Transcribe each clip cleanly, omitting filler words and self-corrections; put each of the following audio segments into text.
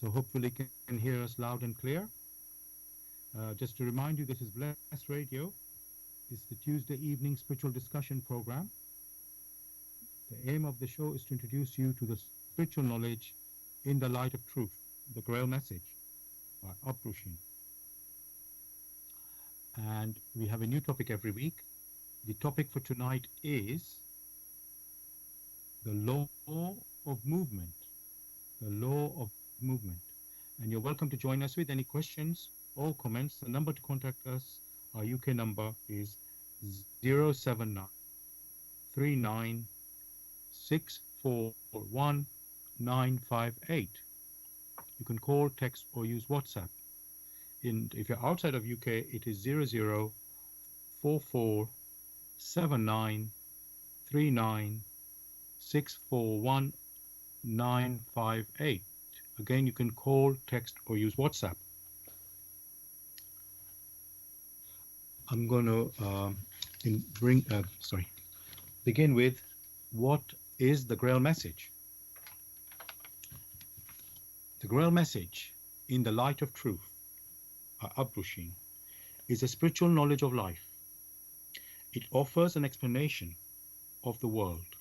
So hopefully you can hear us loud and clear. Just to remind you, this is Blessed Radio. It's the Tuesday evening spiritual discussion program. The aim of the show is to introduce you to the spiritual knowledge in the light of truth, the Grail Message by Uprushin. And we have a new topic every week. The topic for tonight is the law of movement. The law of movement. And you're welcome to join us with any questions or comments. The number to contact us, our UK number is 079 You can call, text, or use WhatsApp. And if you're outside of UK, it is 00447939641958. Again, you can call, text, or use WhatsApp. I'm going to begin with what is the Grail Message. The Grail Message in the light of truth, Uprushin, is a spiritual knowledge of life. It offers an explanation of the world,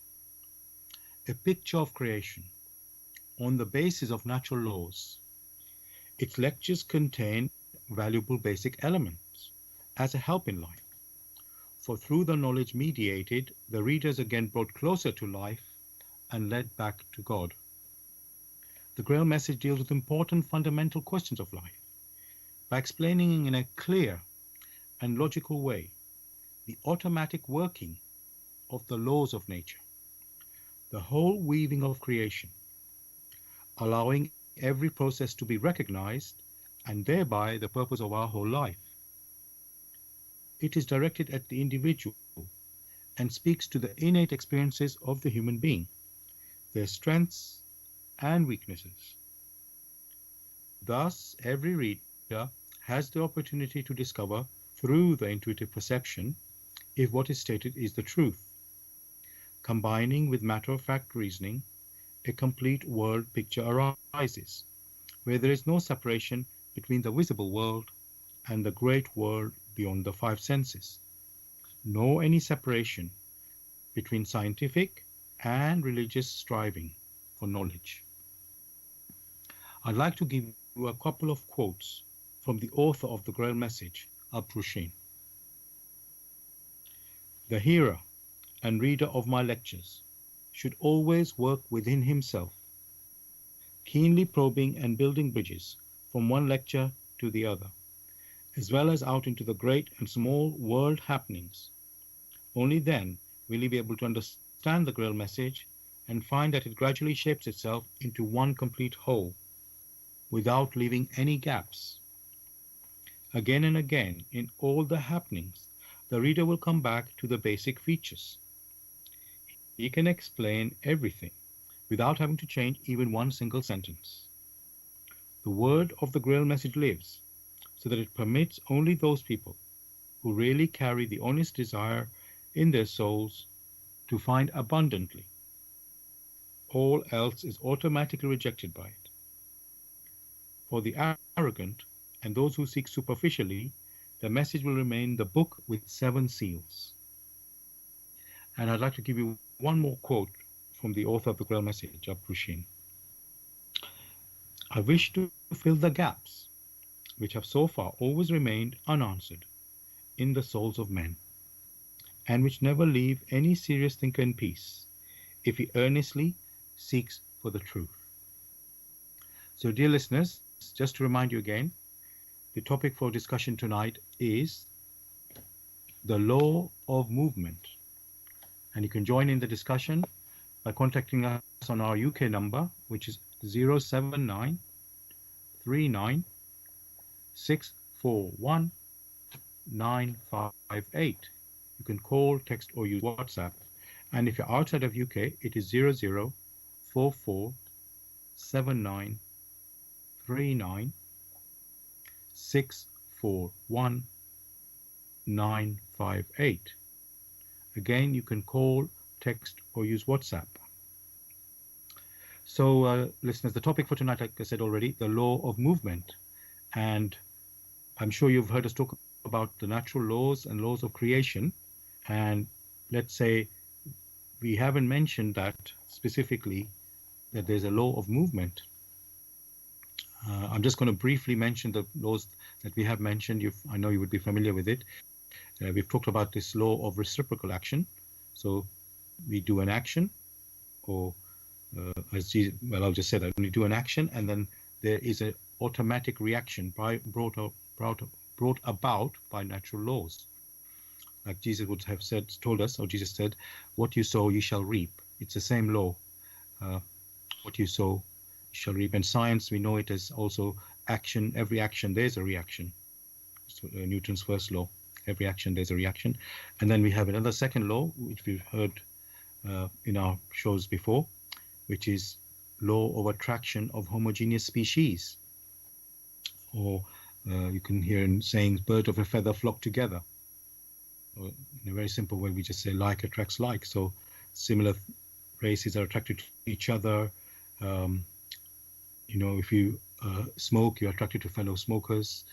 a picture of creation on the basis of natural laws. Its lectures contain valuable basic elements as a help in life. For through the knowledge mediated, the reader is again brought closer to life and led back to God. The Grail Message deals with important fundamental questions of life by explaining in a clear and logical way the automatic working of the laws of nature, the whole weaving of creation, allowing every process to be recognized and thereby the purpose of our whole life. It is directed at the individual and speaks to the innate experiences of the human being, their strengths and weaknesses. Thus, every reader has the opportunity to discover through the intuitive perception if what is stated is the truth, combining with matter-of-fact reasoning, a complete world picture arises, where there is no separation between the visible world and the great world beyond the five senses, nor any separation between scientific and religious striving for knowledge. I'd like to give you a couple of quotes from the author of the Grail Message, Uprushin. The hearer and reader of my lectures should always work within himself, keenly probing and building bridges from one lecture to the other, as well as out into the great and small world happenings. Only then will he be able to understand the Grail Message and find that it gradually shapes itself into one complete whole, without leaving any gaps. Again and again, in all the happenings, the reader will come back to the basic features. He can explain everything without having to change even one single sentence. The word of the Grail Message lives, so that it permits only those people who really carry the honest desire in their souls to find abundantly. All else is automatically rejected by it. For the arrogant and those who seek superficially, the message will remain the book with 7 seals. And I'd like to give you one more quote from the author of the Grail Message, Uprushin. I wish to fill the gaps which have so far always remained unanswered in the souls of men, and which never leave any serious thinker in peace if he earnestly seeks for the truth. So, dear listeners, just to remind you again, the topic for discussion tonight is the law of movement. And you can join in the discussion by contacting us on our UK number, which is 079 You can call, text, or use WhatsApp. And if you're outside of UK, it is 00447939641958. Again, you can call, text, or use WhatsApp. So, listeners, the topic for tonight, like I said already, the law of movement. And I'm sure you've heard us talk about the natural laws and laws of creation. And let's say we haven't mentioned that specifically, that there's a law of movement. I'm just going to briefly mention the laws that we have mentioned. I know you would be familiar with it. We've talked about this law of reciprocal action. So we do an action, or well, I'll just say that we do an action, and then there is an automatic reaction brought about by natural laws. Like Jesus would have told us, or Jesus said, "What you sow, you shall reap." It's the same law. Uh, what you sow, you shall reap. And science, we know it as also action. Every action, there's a reaction. It's Newton's first law. Every action, there's a reaction. And then we have another second law, which we've heard in our shows before, which is law of attraction of homogeneous species. Or you can hear in sayings, bird of a feather flock together. Or in a very simple way, we just say like attracts like. So similar races are attracted to each other. If you smoke, you're attracted to fellow smokers.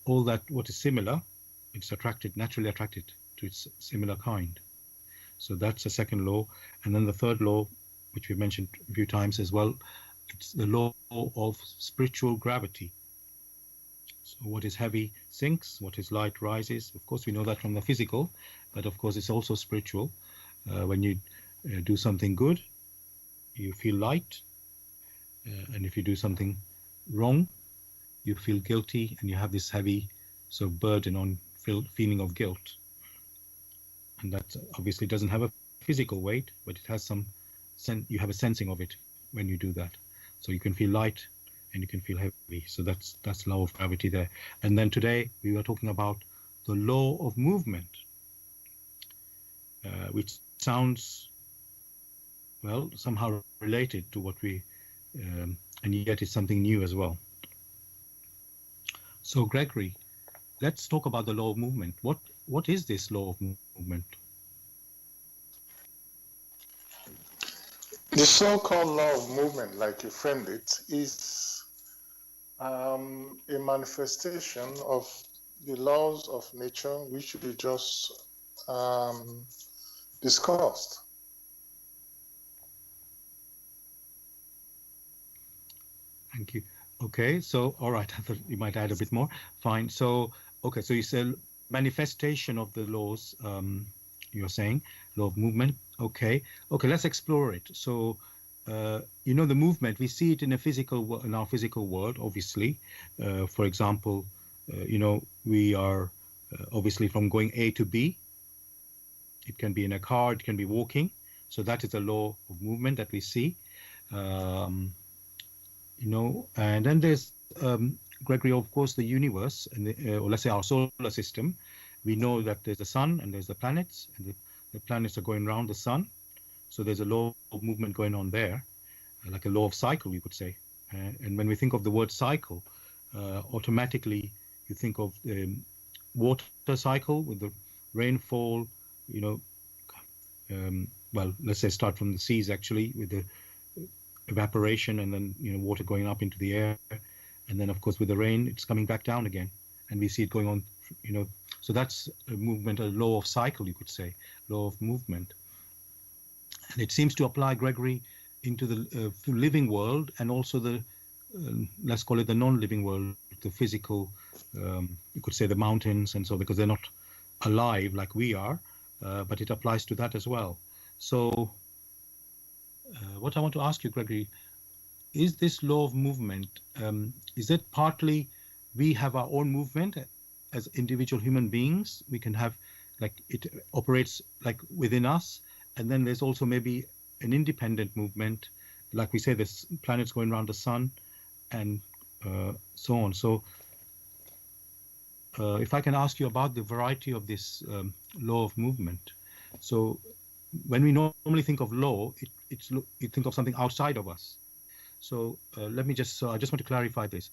All that what is similar, it's naturally attracted to its similar kind. So that's the second law. And then the third law, which we've mentioned a few times as well, it's the law of spiritual gravity. So what is heavy sinks, what is light rises. Of course, we know that from the physical, but of course, it's also spiritual. When you do something good, you feel light. And if you do something wrong, you feel guilty, and you have this heavy sort of burden on feeling of guilt. And that obviously doesn't have a physical weight, but it has you have a sensing of it when you do that. So you can feel light and you can feel heavy. So that's law of gravity there. And then today we were talking about the law of movement, which sounds, well, somehow related to what and yet it's something new as well. So Gregory, let's talk about the law of movement. What is this law of movement? The so-called law of movement, like you framed it, is a manifestation of the laws of nature which we just discussed. Thank you. Okay, so all right, I thought you might add a bit more. Fine. So okay, so you said manifestation of the laws. You're saying law of movement. Okay, let's explore it. So the movement, we see it in our physical world, obviously. For example, we are obviously from going A to B. It can be in a car, it can be walking. So that is a law of movement that we see. And then there's Gregory, of course, the universe, or let's say our solar system. We know that there's the sun and there's the planets, and the planets are going around the sun. So there's a law of movement going on there, like a law of cycle, you could say. And when we think of the word cycle, automatically you think of the water cycle with the rainfall, well, let's say start from the seas actually with the evaporation, and then water going up into the air, and then of course with the rain it's coming back down again, and we see it going on. So that's a movement, a law of cycle, you could say, law of movement. And it seems to apply, Gregory, into the living world, and also the let's call it the non-living world, the physical, you could say the mountains and so, because they're not alive like we are, but it applies to that as well. So what I want to ask you, Gregory, is this law of movement, is it partly we have our own movement as individual human beings? We can have, like, it operates like within us, and then there's also maybe an independent movement, like we say, there's planets going around the sun, and so on. So if I can ask you about the variety of this law of movement. So when we normally think of law, you think of something outside of us. So let me just, I just want to clarify this.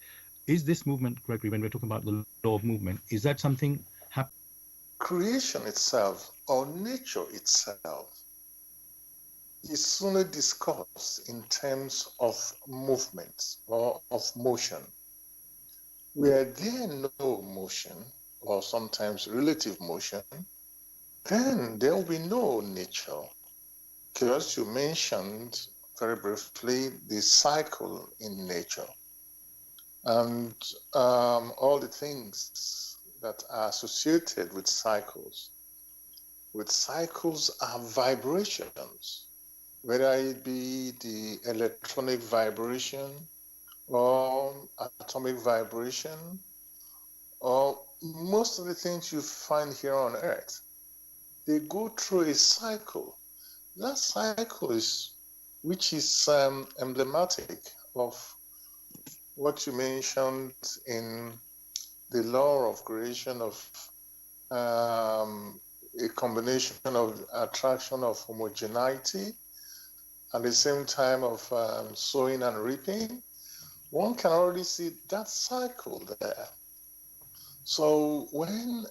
Is this movement, Gregory, when we're talking about the law of movement, is that something creation itself or nature itself is only discussed in terms of movement or of motion. Where there no motion, or sometimes relative motion, then there will be no nature. Because you mentioned very briefly the cycle in nature and all the things that are associated with cycles. With cycles are vibrations, whether it be the electronic vibration or atomic vibration or most of the things you find here on earth. They go through a cycle. That cycle is, which is emblematic of what you mentioned in the law of creation of a combination of attraction of homogeneity at the same time of sowing and reaping. One can already see that cycle there. So when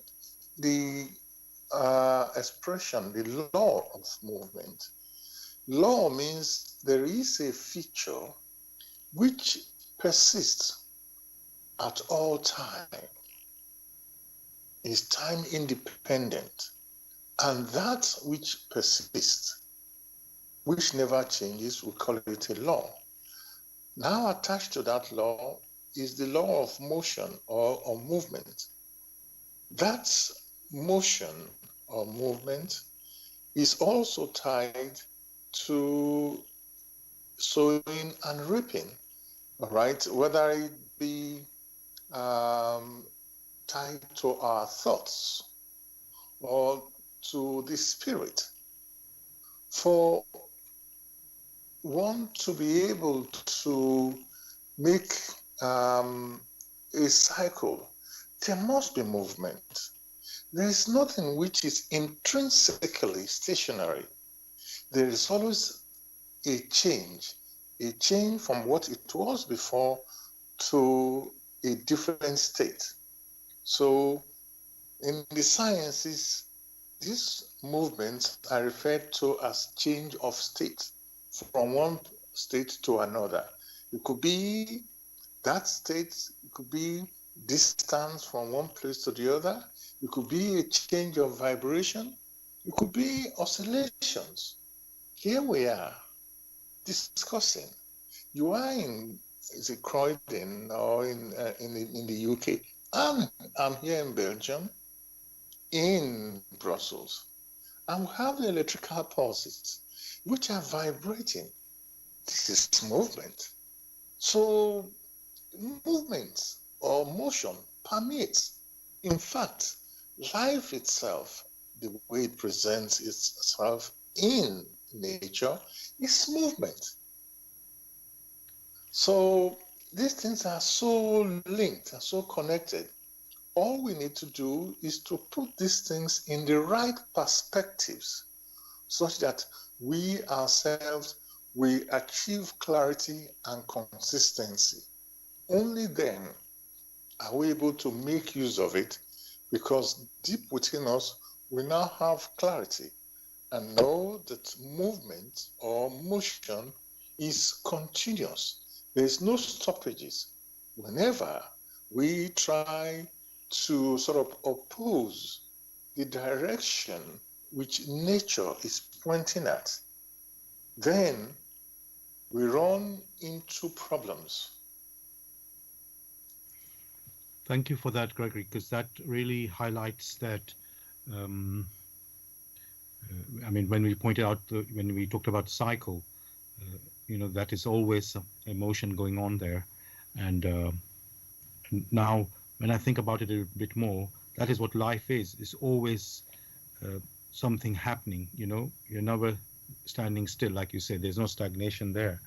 the expression, the law of movement, law means there is a feature which persists at all time, is time independent, and that which persists, which never changes, we call it a law. Now attached to that law is the law of motion or movement. That motion or movement is also tied to sowing and reaping, all right? Whether it be tied to our thoughts or to the spirit. For one to be able to make a cycle, there must be movement. There is nothing which is intrinsically stationary. There is always a change from what it was before to a different state. So in the sciences, these movements are referred to as change of state from one state to another. It could be that state, it could be distance from one place to the other, it could be a change of vibration, it could be oscillations. Here we are discussing. You are in, is it Croydon or in the UK? I'm here in Belgium, in Brussels, and we have the electrical pulses which are vibrating. This is movement. So movement or motion permeates. In fact, life itself, the way it presents itself in nature, is movement. So these things are so linked and so connected. All we need to do is to put these things in the right perspectives such that we ourselves we achieve clarity and consistency. Only then are we able to make use of it, because deep within us we now have clarity and know that movement or motion is continuous. There is no stoppages. Whenever we try to sort of oppose the direction which nature is pointing at, then we run into problems. Thank you for that, Gregory, because that really highlights that. Um, I mean, when we pointed out, when we talked about cycle, that is always some emotion going on there. And now, when I think about it a bit more, that is what life is. It's always uh, something happening. You're never standing still, like you said. There's no stagnation there,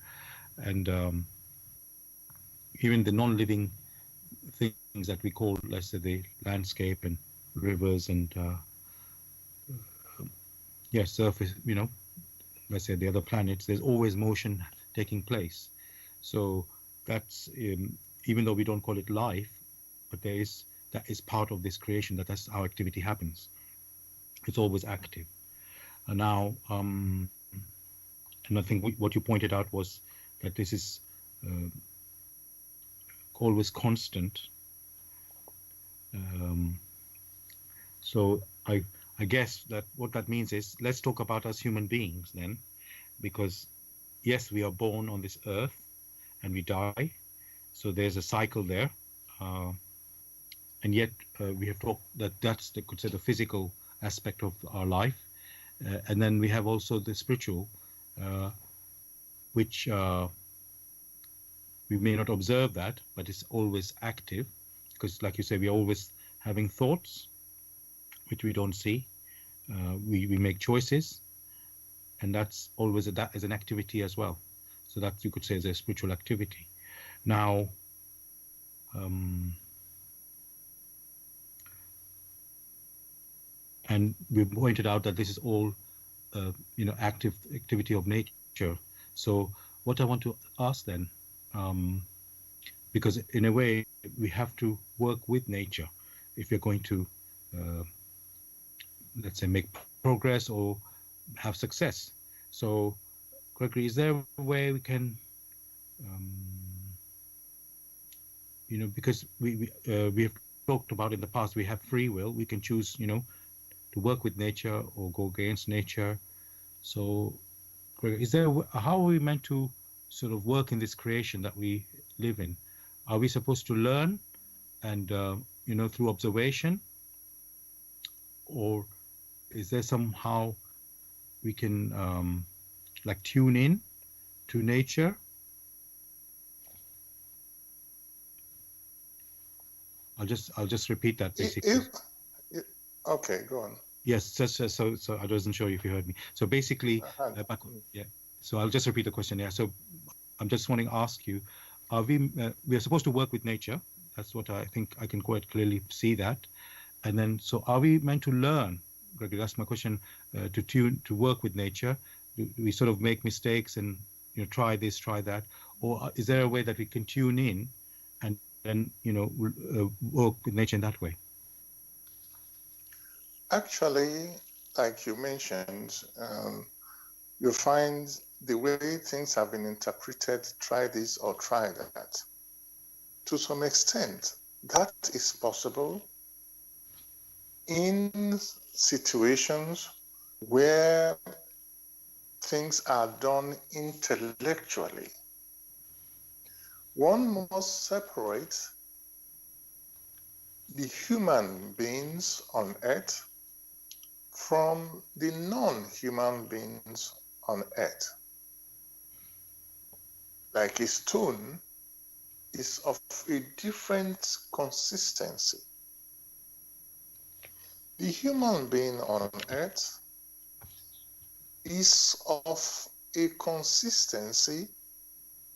and even the non-living things that we call, let's say, the landscape and rivers and surface. Let's say the other planets. There's always motion taking place. So that's even though we don't call it life, but that is part of this creation. That's how activity happens. It's always active. And now, And I think what you pointed out was that this is uh, always constant. Um, so I guess that what that means is, let's talk about us human beings then, because yes, we are born on this earth and we die. So there's a cycle there. Uh, and yet we have talked that that's the, could say, the physical aspect of our life. And then we have also the spiritual, uh, which we may not observe that, but it's always active, because like you say, we're always having thoughts which we don't see. We make choices, and that's always that as an activity as well. So that, you could say, is a spiritual activity. Now, um, and we pointed out that this is all active activity of nature. So what I want to ask then, um, because in a way we have to work with nature if we're going to, uh, let's say, make progress or have success. So, Gregory, is there a way we can, um, because we have talked about in the past, we have free will. We can choose, to work with nature or go against nature. So, Gregory, how are we meant to sort of work in this creation that we live in? Are we supposed to learn and through observation, or is there somehow we can like tune in to nature? I'll just repeat that basically. If, if okay, go on. Yes, so I wasn't sure if you heard me. So basically, Uh-huh. yeah. So I'll just repeat the question. Yeah. So I'm just wanting to ask you: we are supposed to work with nature? That's what I think I can quite clearly see that. And then, so are we meant to learn, Gregory? That's my question. To work with nature, do we sort of make mistakes and try this, try that, or is there a way that we can tune in and then work with nature in that way? Actually, like you mentioned, you find the way things have been interpreted, try this or try that. To some extent, that is possible in situations where things are done intellectually. One must separate the human beings on earth from the non-human beings on earth. Like a stone is of a different consistency. The human being on earth is of a consistency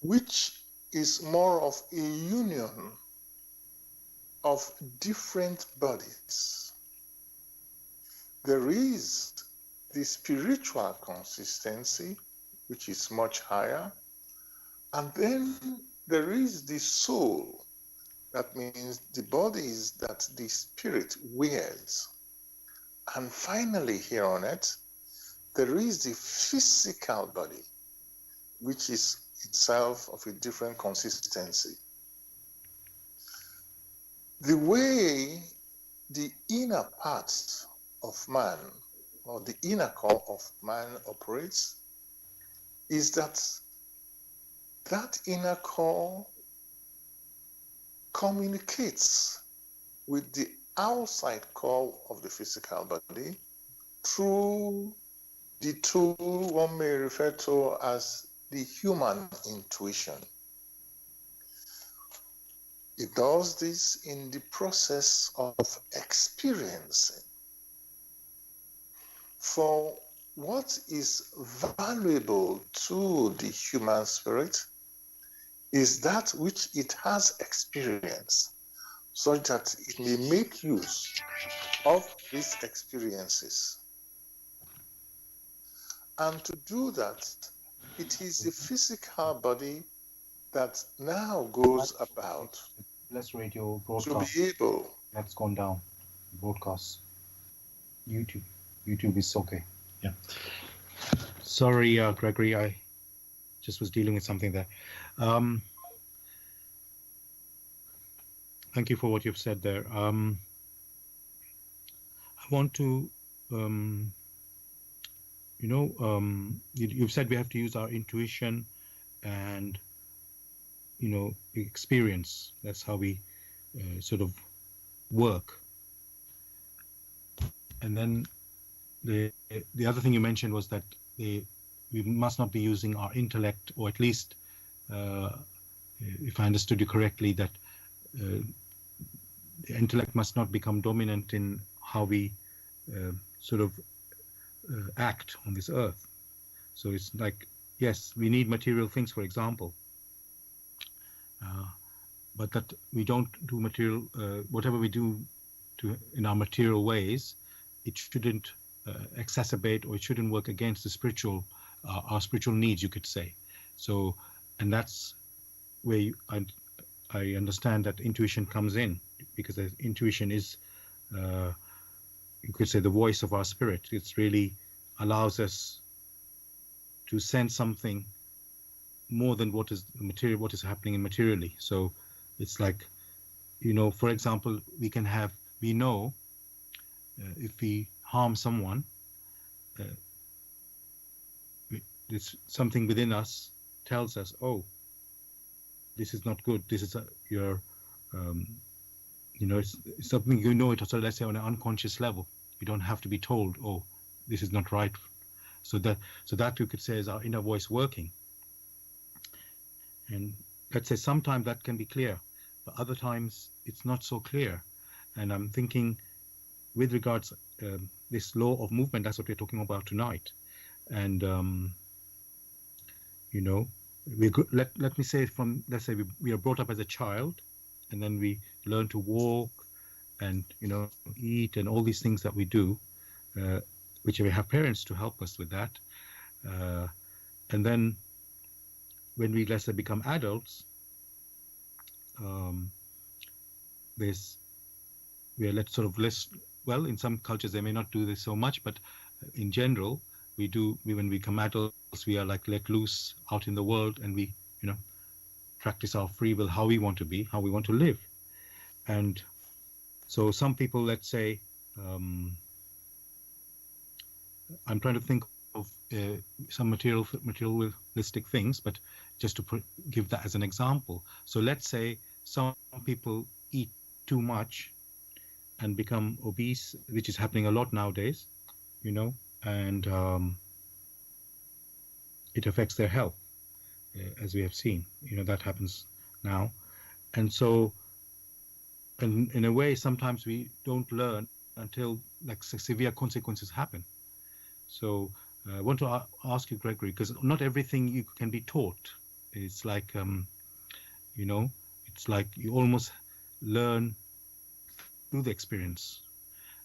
which is more of a union of different bodies. There is the spiritual consistency, which is much higher, and then there is the soul. That means the bodies that the spirit wears. And finally, here on earth, there is the physical body, which is itself of a different consistency. The way the inner parts of man, or the inner core of man operates, is that inner core communicates with the outside core of the physical body through the tool one may refer to as the human intuition. It does this in the process of experiencing. For what is valuable to the human spirit is that which it has experienced, so that it may make use of these experiences. And to do that, it is the physical body that now goes about Let's radio to broadcast. be able. That's gone down. Broadcast. YouTube. YouTube is okay. Yeah. Sorry, Gregory. just was dealing with something there. Um, Thank you for what you've said there. I want to, um, you've said we have to use our intuition and, experience. That's how we sort of work. And then the other thing you mentioned was that we must not be using our intellect, or at least, uh, if I understood you correctly, that uh, the intellect must not become dominant in how we sort of act on this earth. So it's like, yes, we need material things, for example, uh, but that we don't do material, whatever we do in our material ways, it shouldn't exacerbate, or it shouldn't work against our spiritual needs, you could say. So, and that's where I understand that intuition comes in, because the intuition is, uh, you could say, the voice of our spirit. It's really allows us to sense something more than what is material, what is happening in materially. So it's like, for example, we know if we harm someone, uh, it's something within us tells us, oh, this is not good. This is your, um, it's something, it. So let's say on an unconscious level, you don't have to be told, oh, this is not right. So that you could say is our inner voice working. And let's say sometimes that can be clear, but other times it's not so clear. And I'm thinking, with regards this law of movement, that's what we're talking about tonight. And you know, let me say, let's say we are brought up as a child, and then we learn to walk, and eat, and all these things that we do, uh, which we have parents to help us with that. Uh, and then when we, let's say, become adults, um, there's we are let sort of less, well, in some cultures they may not do this so much, but in general when we become adults, we are like let loose out in the world, and we you know practice our free will, how we want to be, how we want to live. And so some people, let's say, um, I'm trying to think of some materialistic things, but just to give that as an example. So let's say some people eat too much and become obese, which is happening a lot nowadays, and it affects their health, as we have seen. That happens now. And so, and in a way, sometimes we don't learn until like severe consequences happen. So I want to ask you, Gregory, because not everything you can be taught. It's like, you know, it's like you almost learn through the experience.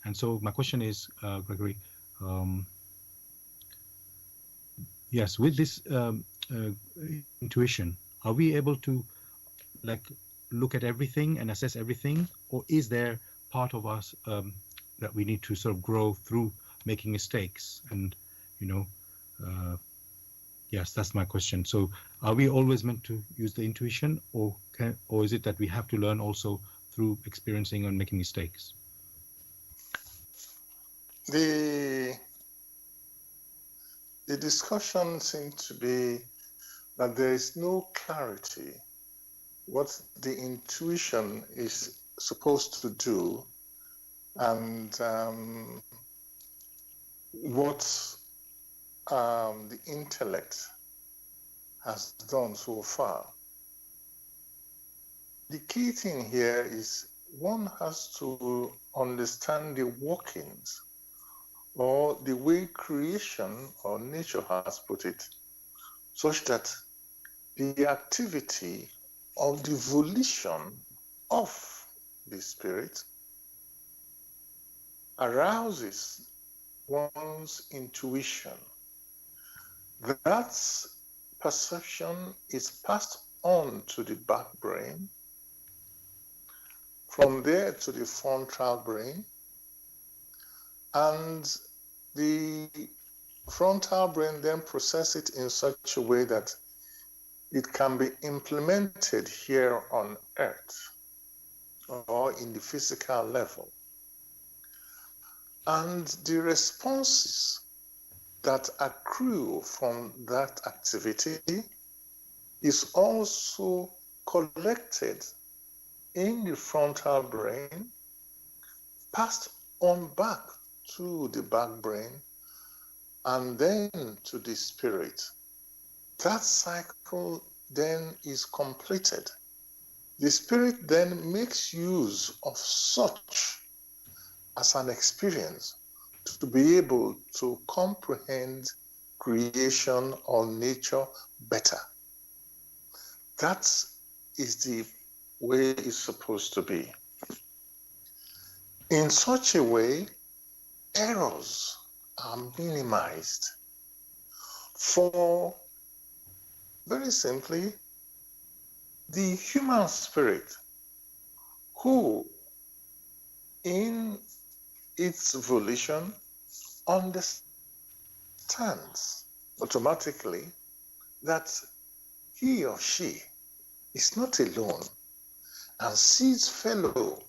And so my question is, Gregory, um, yes, with this intuition, are we able to like look at everything and assess everything, or is there part of us that we need to sort of grow through making mistakes? And you know, uh, yes, that's my question. So, are we always meant to use the intuition, or is it that we have to learn also through experiencing and making mistakes? The the discussion seems to be that there is no clarity what the intuition is supposed to do, and what the intellect has done so far. The key thing here is one has to understand the workings, or the way creation or nature has put it, such that the activity of the volition of the spirit arouses one's intuition. That perception is passed on to the back brain, from there to the frontal brain, and the frontal brain then processes it in such a way that it can be implemented here on earth or in the physical level. And the responses that accrue from that activity is also collected in the frontal brain, passed on back to the back brain, and then to the spirit. That cycle then is completed. The spirit then makes use of such as an experience to be able to comprehend creation or nature better. That is the way it's supposed to be. In such a way, errors are minimized. For, very simply, the human spirit, who in its volition understands automatically that he or she is not alone and sees fellow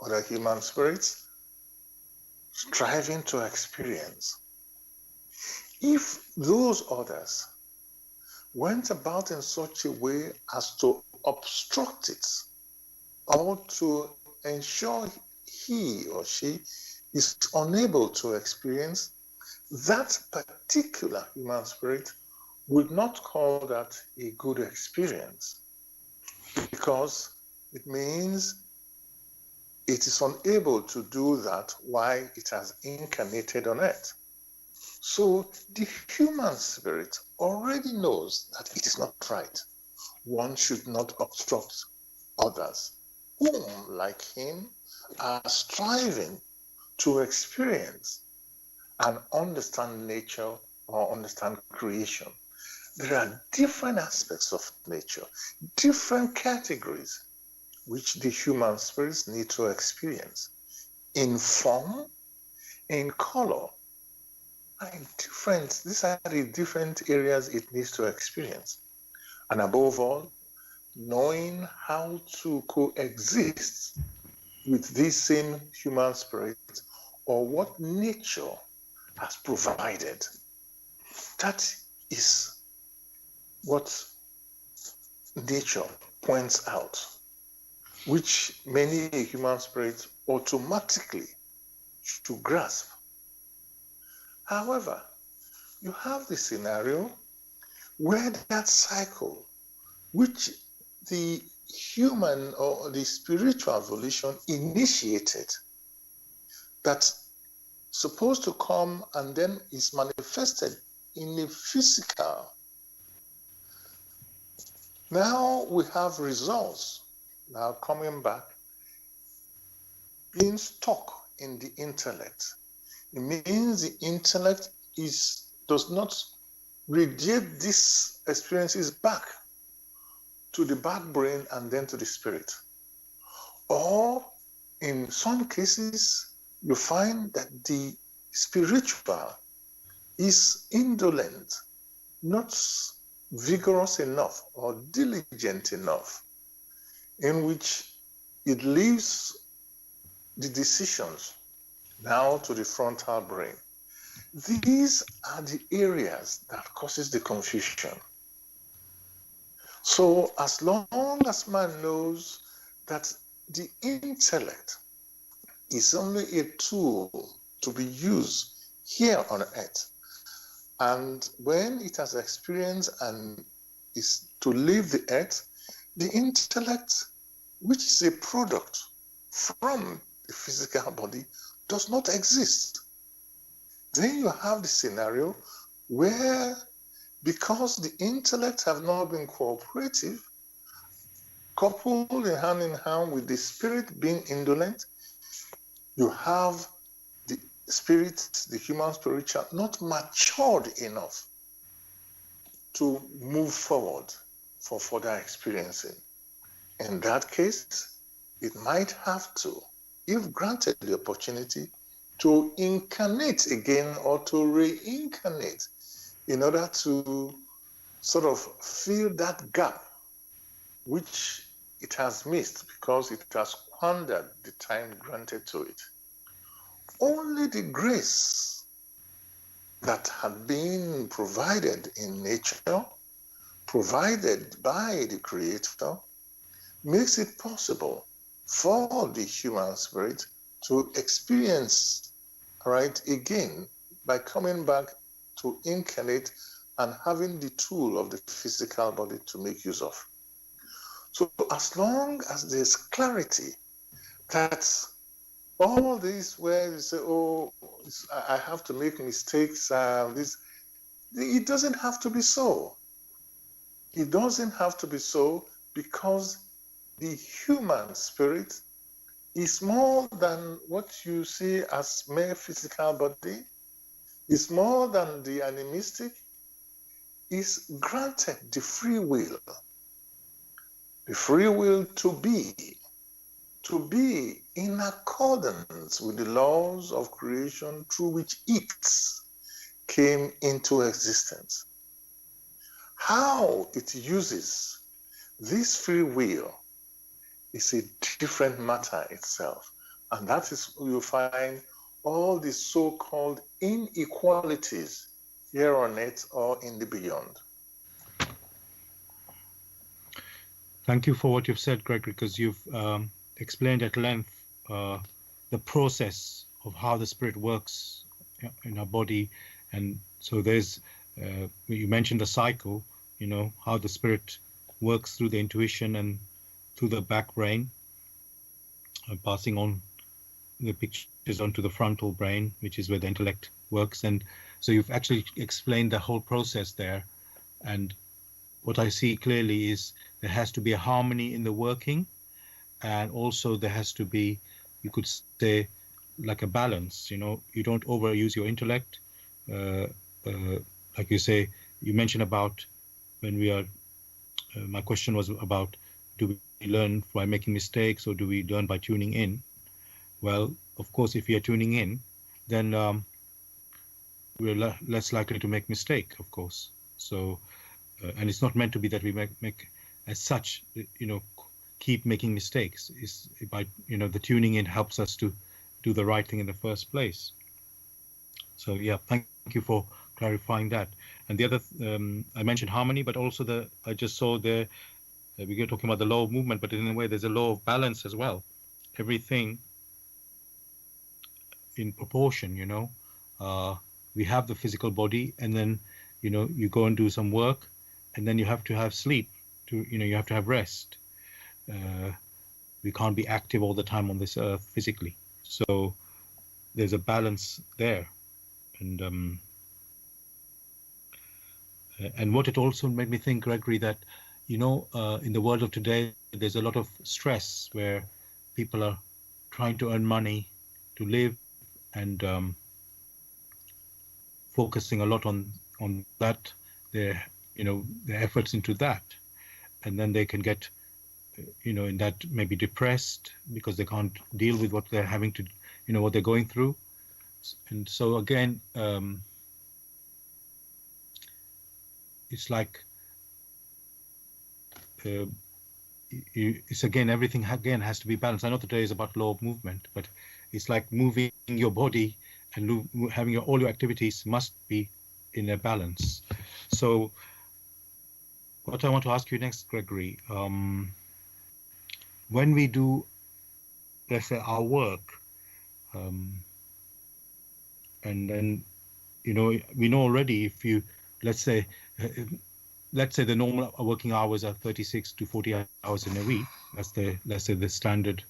other human spirits striving to experience. If those others went about in such a way as to obstruct it or to ensure he or she is unable to experience, that particular human spirit would not call that a good experience, because it means it is unable to do that while it has incarnated on earth. So the human spirit already knows that it is not right. One should not obstruct others, whom, like him, are striving to experience and understand nature or understand creation. There are different aspects of nature, different categories which the human spirits need to experience in form, in color, and different. These are the different areas it needs to experience. And above all, knowing how to coexist with these same human spirits or what nature has provided. That is what nature points out, which many human spirits automatically to grasp. However, you have the scenario where that cycle, which the human or the spiritual volition initiated, that's supposed to come and then is manifested in the physical. Now we have results now coming back, being stuck in the intellect. It means the intellect does not radiate these experiences back to the back brain and then to the spirit. Or in some cases, you find that the spiritual is indolent, not vigorous enough or diligent enough, in which it leaves the decisions now to the frontal brain. These are the areas that causes the confusion. So as long as man knows that the intellect is only a tool to be used here on earth, and when it has experienced and is to leave the earth, the intellect, which is a product from the physical body, does not exist. Then you have the scenario where, because the intellect have not been cooperative, coupled in hand with the spirit being indolent, you have the spirit, the human spiritual, not matured enough to move forward for further experiencing. In that case, it might have to, if granted the opportunity, to incarnate again or to reincarnate in order to sort of fill that gap which it has missed because it has squandered the time granted to it. Only the grace that had been provided in nature, provided by the Creator, makes it possible for the human spirit to experience right again by coming back to incarnate and having the tool of the physical body to make use of. So as long as there's clarity that all this where you say, oh, I have to make mistakes, it doesn't have to be so. It doesn't have to be so because the human spirit is more than what you see as mere physical body, is more than the animistic, is granted the free will to be in accordance with the laws of creation through which it came into existence. How it uses this free will is a different matter itself. And that is where you find all the so-called inequalities here on earth or in the beyond. Thank you for what you've said, Gregory, because you've explained at length the process of how the spirit works in our body. And so there's, you mentioned the cycle, how the spirit works through the intuition and through the back brain, passing on the pictures onto the frontal brain, which is where the intellect works. And so you've actually explained the whole process there. And what I see clearly is there has to be a harmony in the working, and also there has to be, you could say, like a balance. You don't overuse your intellect. Like you say, you mentioned about when we are, my question was about, do we learn by making mistakes or do we learn by tuning in? Well, of course, if we are tuning in, then we're less likely to make mistake, of course. So, and it's not meant to be that we make as such, keep making mistakes. Is by, the tuning in helps us to do the right thing in the first place. So yeah, thank you for clarifying that. And the other, I mentioned harmony, but also I just saw there, we were talking about the law of movement, but in a way there's a law of balance as well. Everything in proportion, we have the physical body, and then, you go and do some work, and then you have to have sleep, you have to have rest. We can't be active all the time on this earth physically. So there's a balance there. And what it also made me think, Gregory, that, in the world of today, there's a lot of stress where people are trying to earn money to live, and focusing a lot on that, their efforts into that, and then they can get, in that maybe depressed because they can't deal with what they're having to, what they're going through. And so again, it's like, it's again, everything again has to be balanced. I know today is about law of movement, but it's like moving your body and having all your activities must be in a balance. So what I want to ask you next, Gregory, when we do, let's say, our work, and then, we know already, if you, let's say, the normal working hours are 36 to 40 hours in a week. That's let's say the standard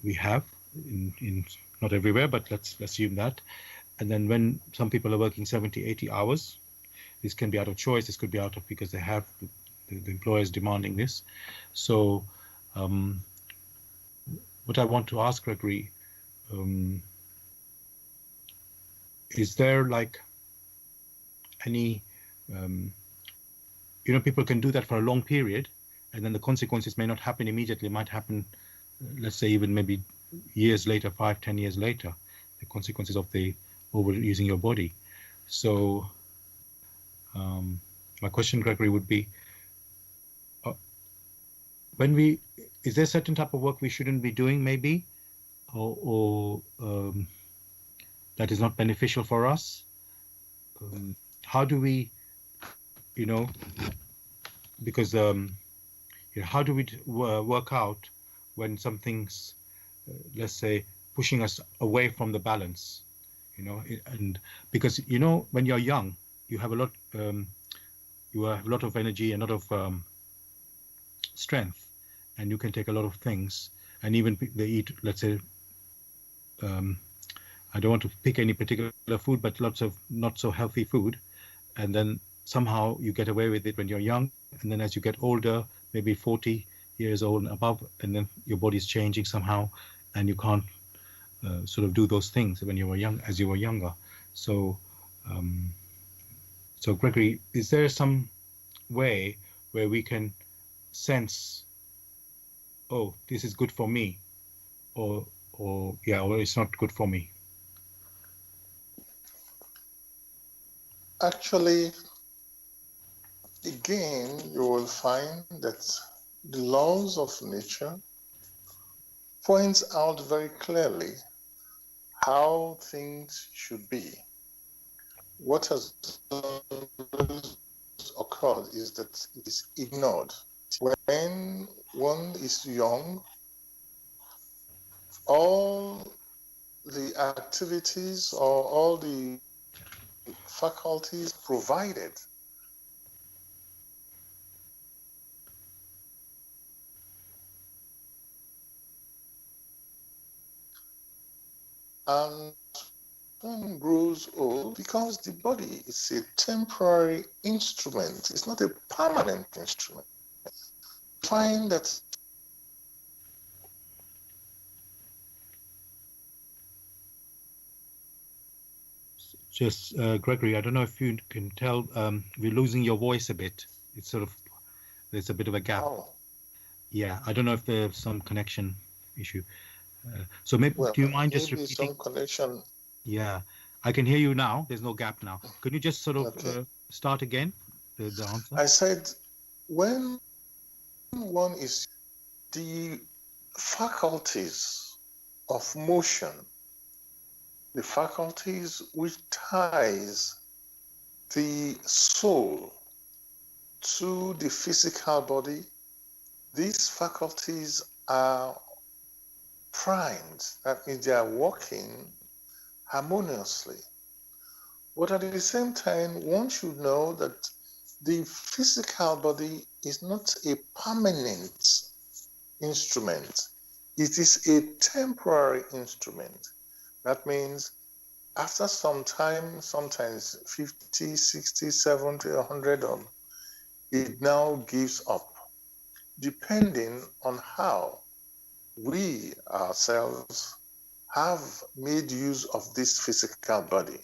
we have in not everywhere, but let's assume that. And then when some people are working 70, 80 hours, this can be out of choice. This could be out of because they have the employers demanding this. So what I want to ask, Gregory, is there like any, people can do that for a long period, and then the consequences may not happen immediately. It might happen, let's say, even maybe years later, 5, 10 years later, the consequences of the overusing your body. So My question, Gregory, would be, uh, when we is there a certain type of work we shouldn't be doing, maybe, or that is not beneficial for us? How do we, you know, because how do we work out when something's, let's say, pushing us away from the balance, and because when you're young, you have a lot, you have a lot of energy and a lot of strength, and you can take a lot of things, and even they eat, let's say, um, I don't want to pick any particular food, but lots of not so healthy food, and then somehow you get away with it when you're young, and then as you get older, maybe 40 years old and above, and then your body's changing somehow, and you can't sort of do those things when you were young, as you were younger. So, um, so Gregory, is there some way where we can sense, oh, this is good for me, or yeah, or it's not good for me? Actually, again, you will find that the laws of nature points out very clearly how things should be. What has always occurred is that it is ignored. When one is young, all the activities or all the faculties provided and one grows old because the body is a temporary instrument. It's not a permanent instrument. Find that Just Gregory, I don't know if you can tell, we're losing your voice a bit. It's sort of, there's a bit of a gap. oh Yeah, I don't know if there's some connection issue. So maybe, well, do you mind just maybe repeating? some connection. Yeah, I can hear you now. There's no gap now. Could you just sort of Okay. start again, the answer? I said when one is the faculties of motion, the faculties which ties the soul to the physical body, these faculties are primed. That means they are working harmoniously. But at the same time, one should know that the physical body is not a permanent instrument. It is a temporary instrument. That means after some time, sometimes 50, 60, 70, 100, it now gives up, depending on how we ourselves have made use of this physical body.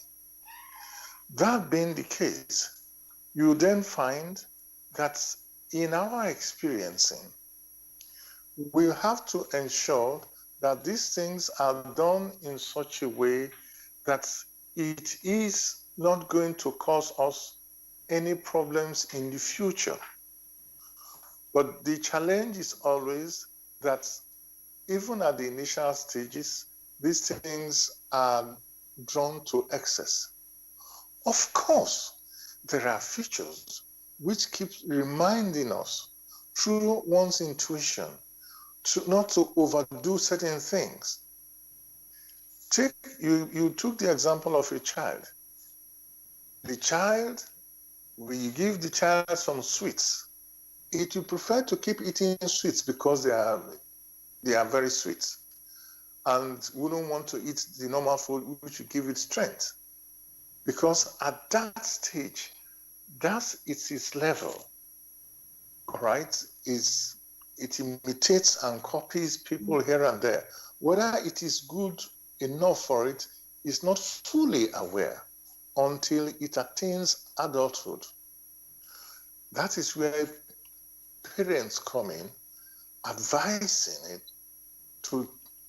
That being the case, you then find that in our experiencing, we have to ensure that these things are done in such a way that it is not going to cause us any problems in the future. But the challenge is always that even at the initial stages, these things are drawn to excess. Of course, there are features which keep reminding us through one's intuition not to overdo certain things. You took the example of a child. The child, when you give the child some sweets, it will prefer to keep eating sweets because they are very sweet, and wouldn't want to eat the normal food which will give it strength. Because at that stage, that's its level. All right? It imitates and copies people here and there. Whether it is good enough for it is not fully aware until it attains adulthood. That is where parents come in, advising it to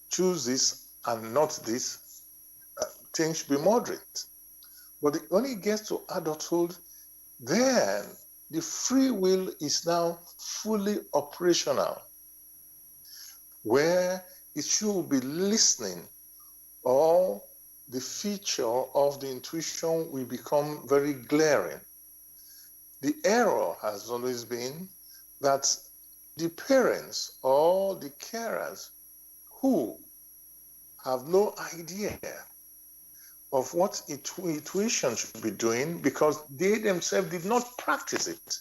choose this and not this. Things should be moderate. But when it gets to adulthood, then the free will is now fully operational, where it should be listening, or the feature of the intuition will become very glaring. The error has always been that the parents or the carers who have no idea of what intuition should be doing because they themselves did not practice it,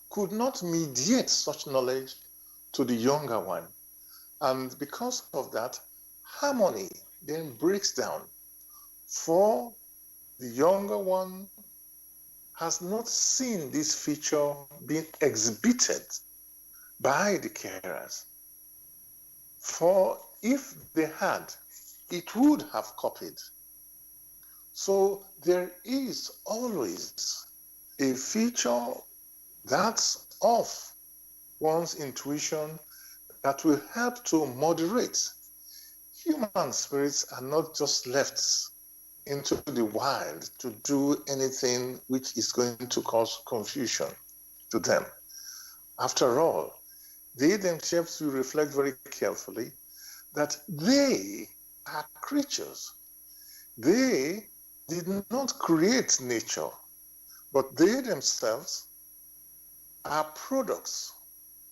could not mediate such knowledge to the younger one. And because of that, harmony then breaks down, for the younger one has not seen this feature being exhibited by the carers. For if they had, it would have copied. So there is always a feature that's of one's intuition that will help to moderate. Human spirits are not just left into the wild to do anything which is going to cause confusion to them. After all, they themselves will reflect very carefully that they are creatures. They did not create nature, but they themselves are products,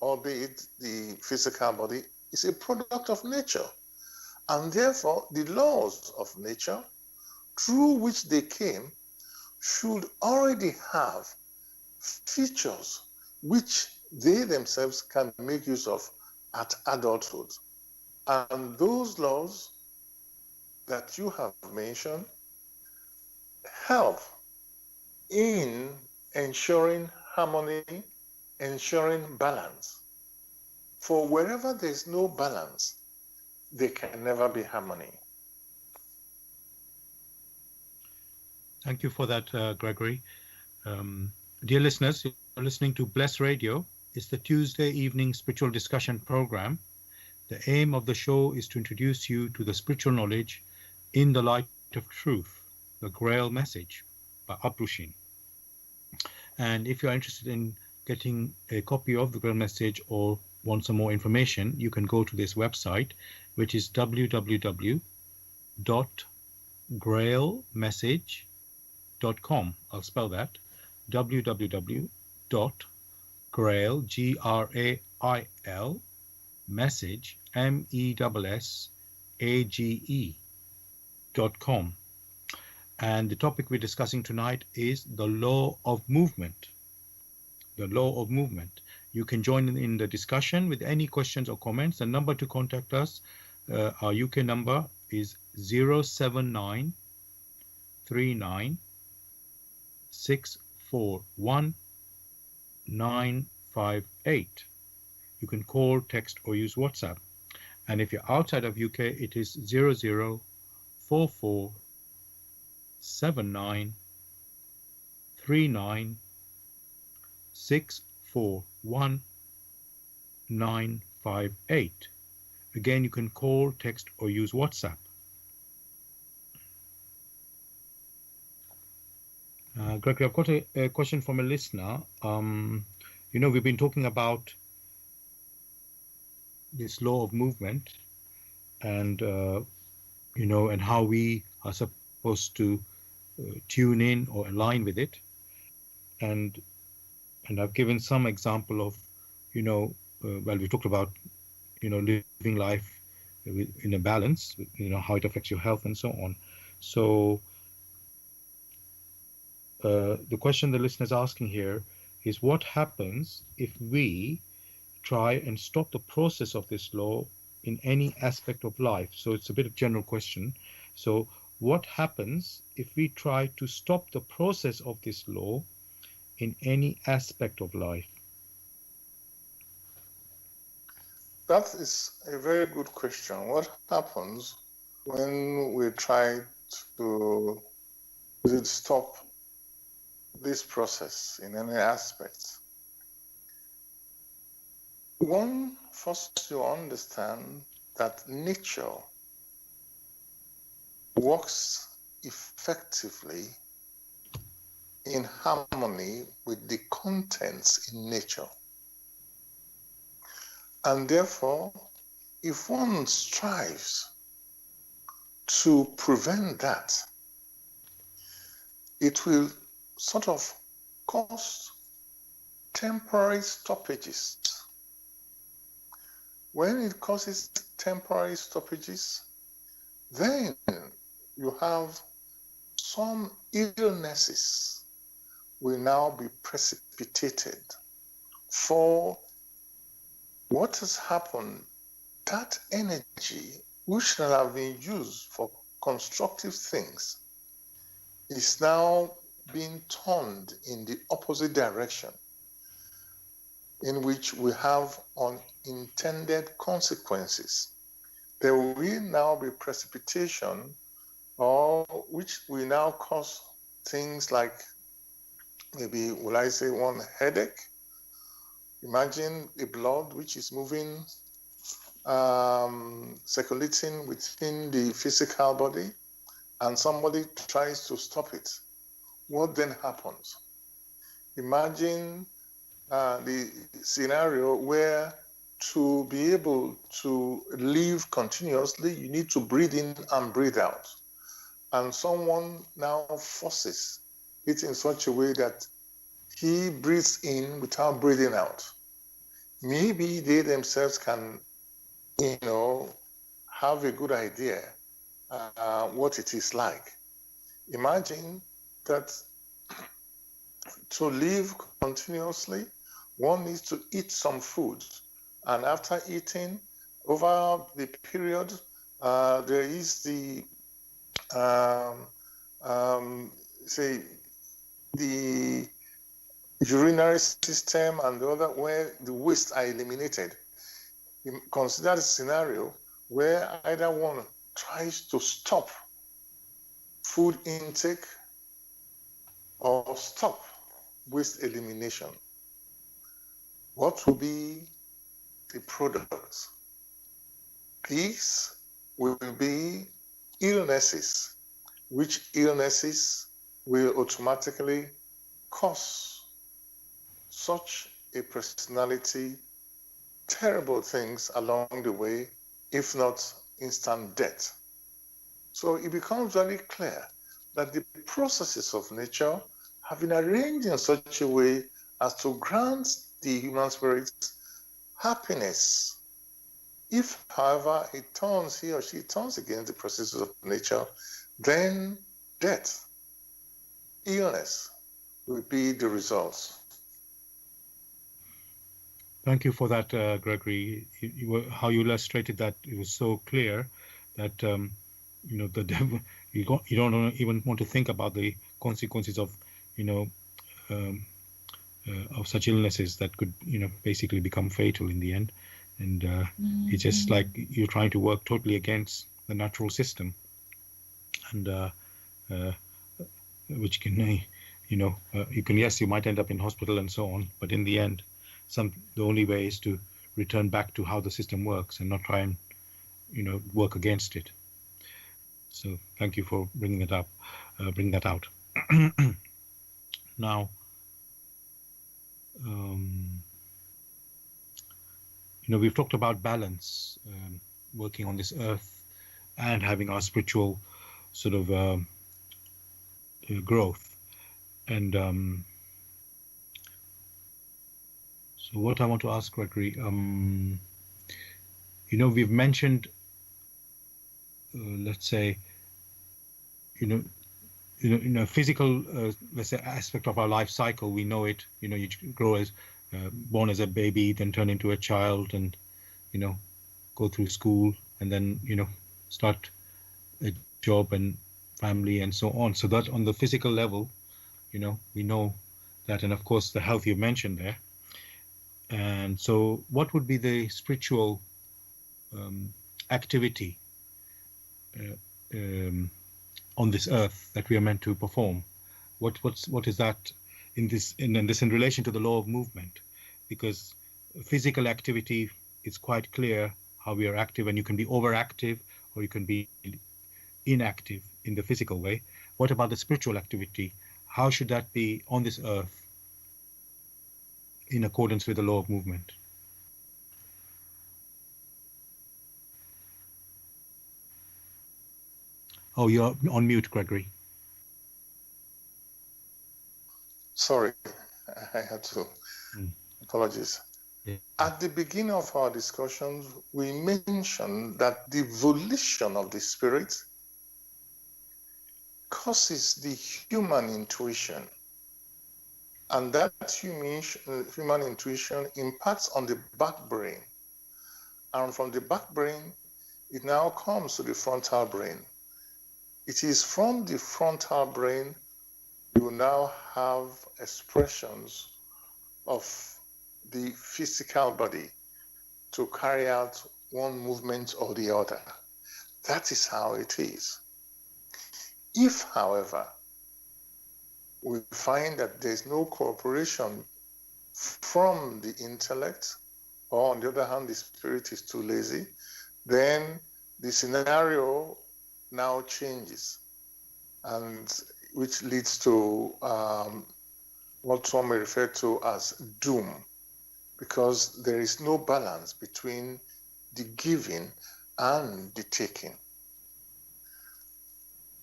albeit the physical body is a product of nature. And therefore, the laws of nature through which they came should already have features which they themselves can make use of at adulthood. And those laws that you have mentioned help in ensuring harmony, ensuring balance. For wherever there's no balance, there can never be harmony. Thank you for that, Gregory. Dear listeners, you're listening to Bless Radio. It's the Tuesday evening spiritual discussion program. The aim of the show is to introduce you to the spiritual knowledge in the light of truth, the Grail Message by Abrushin. And if you're interested in getting a copy of the Grail Message or want some more information, you can go to this website, which is www.grailmessage.com. I'll spell that, www.grail, Grail, message, MESSAGE.com. And the topic we're discussing tonight is the law of movement. The law of movement. You can join in the discussion with any questions or comments. The number to contact us, our UK number is 079 39 641 958. You can call, text, or use WhatsApp. And if you're outside of UK, it is 0044 79 39 641 958. Again, you can call, text, or use WhatsApp. Gregory, I've got a question from a listener. We've been talking about this law of movement and, and how we are supposed to tune in or align with it. And I've given some example of, we talked about, living life in a balance, how it affects your health and so on. So the question the listener is asking here is, what happens if we try and stop the process of this law in any aspect of life? So it's a bit of general question. So what happens if we try to stop the process of this law in any aspect of life? That is a very good question. What happens when we try to stop this process in any aspect? One, first you understand that nature works effectively in harmony with the contents in nature. And therefore, if one strives to prevent that, it will sort of cause temporary stoppages. When it causes temporary stoppages, then you have some illnesses will now be precipitated for what has happened. That energy, which should have been used for constructive things, is now being turned in the opposite direction, in which we have unintended consequences. There will now be precipitation, or which will now cause things like, maybe, will I say, one headache. Imagine the blood which is moving, circulating within the physical body, and somebody tries to stop it. What then happens? Imagine the scenario where, to be able to live continuously, you need to breathe in and breathe out. And someone now forces it in such a way that he breathes in without breathing out. Maybe they themselves can, have a good idea what it is like. Imagine that to live continuously, one needs to eat some food. And after eating, over the period, there is the, say, the urinary system and the other, where the waste are eliminated. Consider the scenario where either one tries to stop food intake or stop waste elimination. What will be the products? These will be illnesses, which illnesses will automatically cause such a personality terrible things along the way, if not instant death. So it becomes very clear that the processes of nature have been arranged in such a way as to grant the human spirit happiness. If, however, he or she turns against the processes of nature, then death, illness will be the results. Thank you for that, Gregory. How you illustrated that, it was so clear that the devil. You don't even want to think about the consequences of of such illnesses that could basically become fatal in the end, and it's just like you're trying to work totally against the natural system, and which can you can, yes, you might end up in hospital and so on, but in the end, the only way is to return back to how the system works and not try and work against it. So thank you for bringing that out. Now, we've talked about balance, working on this earth and having our spiritual sort of growth. And so what I want to ask, Gregory, we've mentioned, let's say, in a physical, let's say, aspect of our life cycle, we know it. You grow as born as a baby, then turn into a child, and go through school, and then start a job and family and so on. So that on the physical level, we know that, and of course the health you mentioned there. And so, what would be the spiritual activity on this earth that we are meant to perform? What is that in this in relation to the law of movement? Because physical activity is quite clear how we are active, and you can be overactive or you can be inactive in the physical way. What about the spiritual activity? how should that be on this earth in accordance with the law of movement? Oh, you're on mute, Gregory. Sorry, I had to. Apologies. Yeah. At the beginning of our discussions, we mentioned that the volition of the spirit causes the human intuition, and that human intuition impacts on the back brain, and from the back brain, it now comes to the frontal brain. It is from the frontal brain you now have expressions of the physical body to carry out one movement or the other. That is how it is. If, however, we find that there's no cooperation from the intellect, or on the other hand, the spirit is too lazy, then the scenario now changes, and which leads to what some may refer to as doom, because there is no balance between the giving and the taking.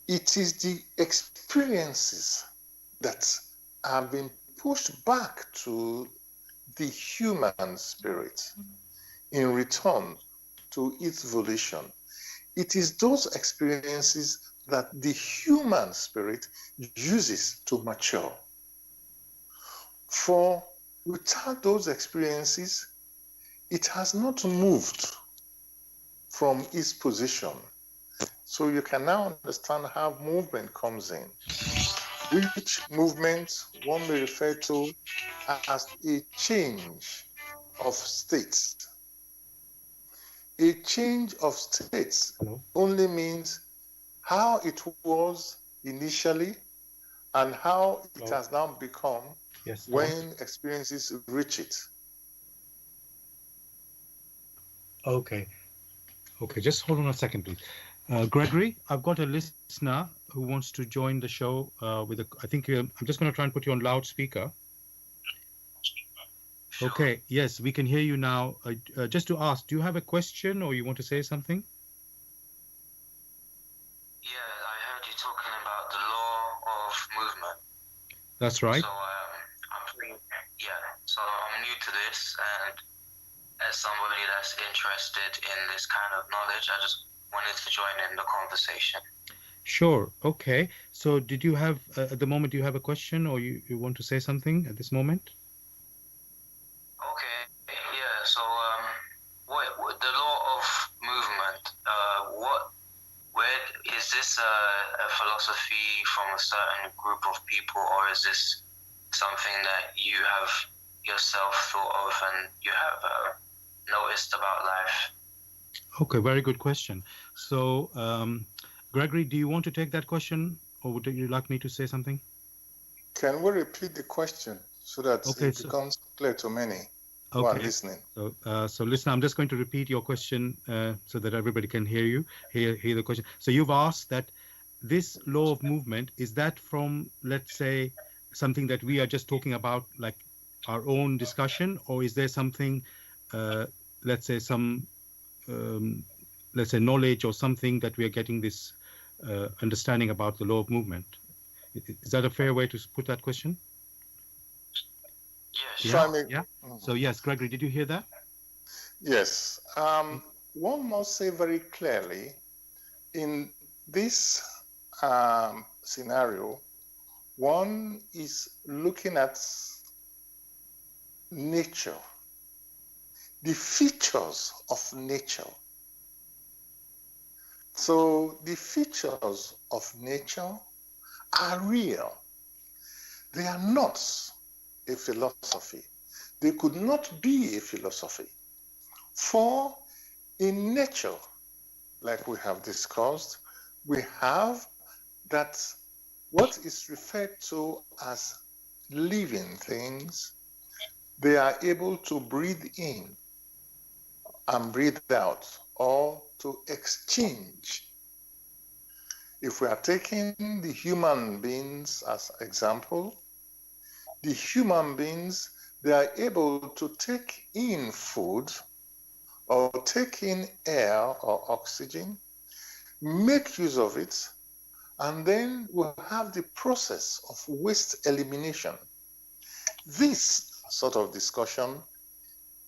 It is the experiences that have been pushed back to the human spirit in return to its volition. It is those experiences that the human spirit uses to mature. For without those experiences, it has not moved from its position. So you can now understand how movement comes in, which movement one may refer to as a change of states. A change of states only means how it was initially and how it has now become when experiences reach it. Okay. Okay, just hold on a second, please. Gregory, I've got a listener who wants to join the show I think I'm just going to try and put you on loudspeaker. Okay, yes, we can hear you now. Just to ask, do you have a question or you want to say something? Yeah, I heard you talking about the law of movement. That's right. So so I'm new to this, and as somebody that's interested in this kind of knowledge, I just wanted to join in the conversation. Sure. Okay. So did you have, at the moment, do you have a question or you want to say something at this moment? Okay. Yeah. So what the law of movement? Where is this a philosophy from a certain group of people, or is this something that you have yourself thought of and you have noticed about life? Okay, very good question. So, Gregory, do you want to take that question, or would you like me to say something? Can we repeat the question so that it becomes clear to many who are listening? So listen, I'm just going to repeat your question so that everybody can hear the question. So you've asked that this law of movement, is that from, let's say, something that we are just talking about, like our own discussion, or is there something, let's say, let's say knowledge or something that we are getting this understanding about the law of movement? Is that a fair way to put that question? Yes. Yeah. So yes, Gregory, did you hear that? Yes. One must say very clearly, in this scenario, one is looking at nature, the features of nature. So the features of nature are real. They are not a philosophy. They could not be a philosophy. For in nature, like we have discussed, we have that what is referred to as living things, they are able to breathe in and breathe out, or to exchange. If we are taking the human beings as example, the human beings, they are able to take in food or take in air or oxygen, make use of it, and then we'll have the process of waste elimination. This sort of discussion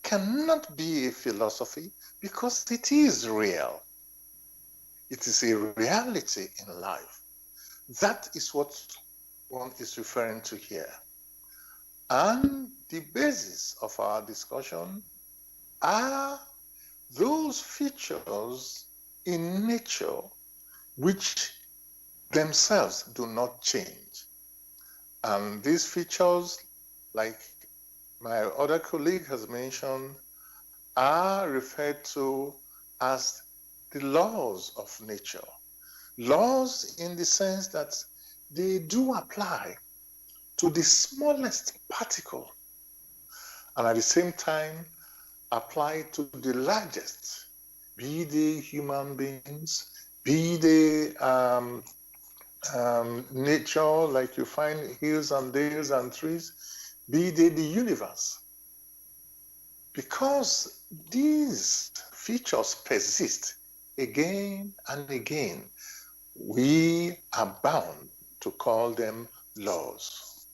cannot be a philosophy because it is real. It is a reality in life. That is what one is referring to here. And the basis of our discussion are those features in nature which themselves do not change. And these features, like my other colleague has mentioned, are referred to as the laws of nature. Laws in the sense that they do apply to the smallest particle and at the same time apply to the largest, be they human beings, be they nature, like you find hills and dales and trees, be they the universe. Because these features persist again and again, we are bound to call them laws.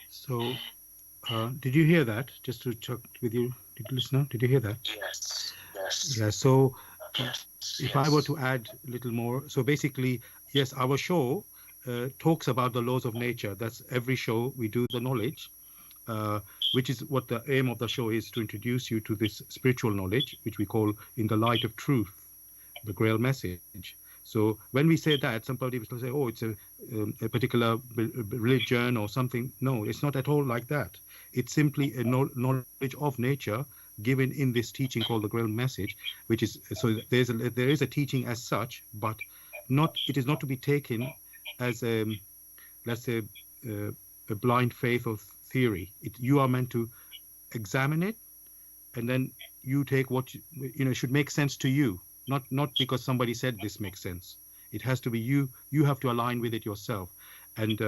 So, did you hear that? Just to check with you, listener, did you hear that? Yes, yes. Yeah. So, Yes, if I were yes. to add a little more, so basically, yes, our show talks about the laws of nature. That's every show we do the knowledge, which is what the aim of the show is, to introduce you to this spiritual knowledge, which we call in the light of truth, the Grail Message. So when we say that, somebody will say, "Oh, it's a particular religion or something." No, it's not at all like that. It's simply a knowledge of nature given in this teaching called the Grail Message, which is so there is a teaching as such, but not it is not to be taken as a, let's say, uh, a blind faith of theory. You are meant to examine it, and then you take what should make sense to you, not because somebody said this makes sense. It has to be you. You have to align with it yourself. And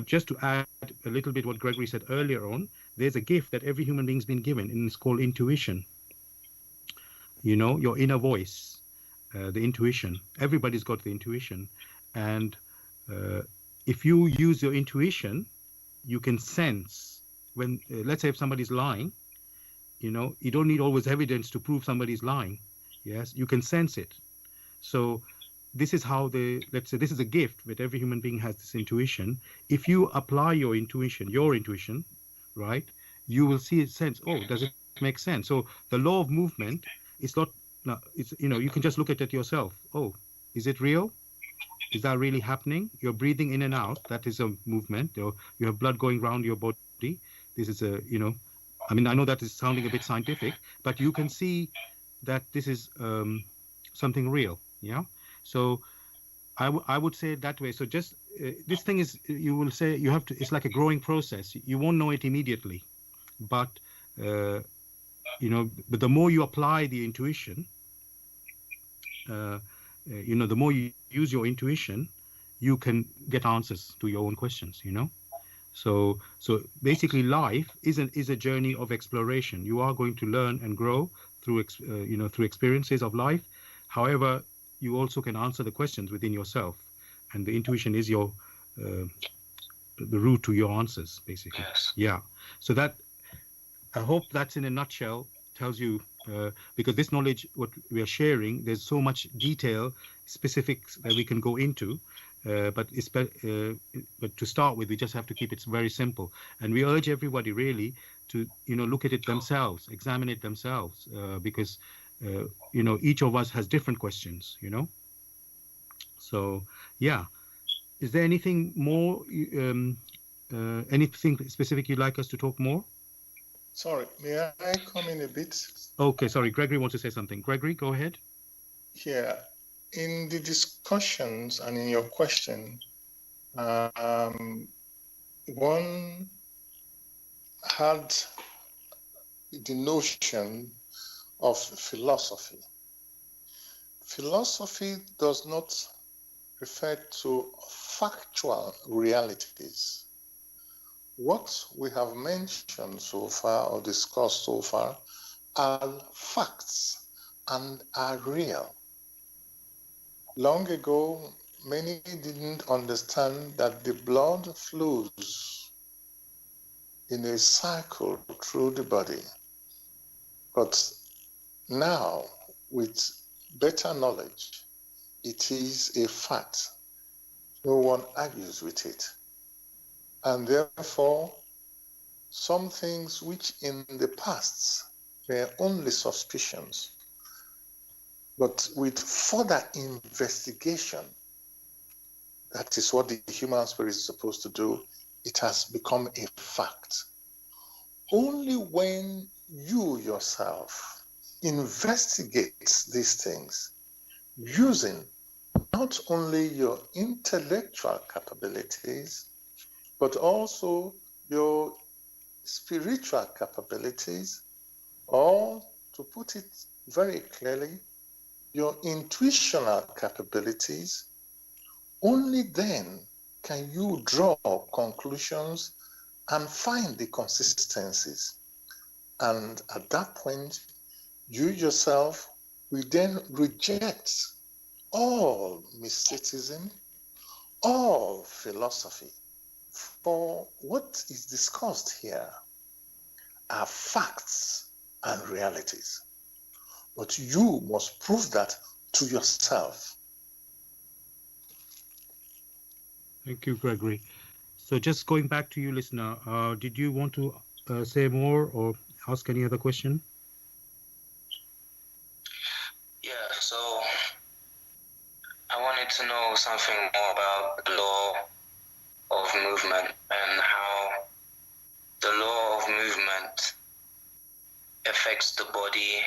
just to add a little bit what Gregory said earlier on, there's a gift that every human being's been given, and it's called intuition. Your inner voice, the intuition. Everybody's got the intuition, and if you use your intuition, you can sense when, let's say, if somebody's lying. You don't need always evidence to prove somebody's lying. Yes, you can sense it. So this is how let's say this is a gift that every human being has, this intuition. If you apply your intuition, right, you will see it, sense, oh, does it make sense? So the law of movement is not, no, it's, you can just look at it yourself. Oh, is it real? Is that really happening? You're breathing in and out. That is a movement. Or you have blood going around your body. This is I mean, I know that is sounding a bit scientific, but you can see that this is something real. Yeah. So I would say it that way. So just this thing is, you will say you have to, it's like a growing process. You won't know it immediately, but, uh, but the more you apply the intuition, the more you use your intuition, you can get answers to your own questions. So basically, life is a journey of exploration. You are going to learn and grow through through experiences of life. However, you also can answer the questions within yourself, and the intuition is the route to your answers, basically. Yes. Yeah. So that, I hope that's in a nutshell tells you, because this knowledge, what we are sharing, there's so much detail, specifics that we can go into, but to start with, we just have to keep it very simple. And we urge everybody really to look at it themselves, examine it themselves, because each of us has different questions. So yeah, is there anything more? Anything specific you'd like us to talk more? Sorry, may I come in a bit? Okay, sorry. Gregory wants to say something. Gregory, go ahead. Yeah, in the discussions and in your question, one had the notion of philosophy. Philosophy does not refer to factual realities. What we have mentioned so far or discussed so far are facts and are real. Long ago, many didn't understand that the blood flows in a cycle through the body. But now, with better knowledge, it is a fact. No one argues with it. And therefore, some things which in the past were only suspicions, but with further investigation, that is what the human spirit is supposed to do, it has become a fact. Only when you yourself investigate these things using not only your intellectual capabilities, but also your spiritual capabilities, or to put it very clearly, your intuitional capabilities, only then can you draw conclusions and find the consistencies. And at that point, you yourself will then reject all mysticism, all philosophy. For what is discussed here are facts and realities. But you must prove that to yourself. Thank you, Gregory. So just going back to you, listener, did you want to say more or ask any other question? Yeah, so I wanted to know something more about the law of movement and how the law of movement affects the body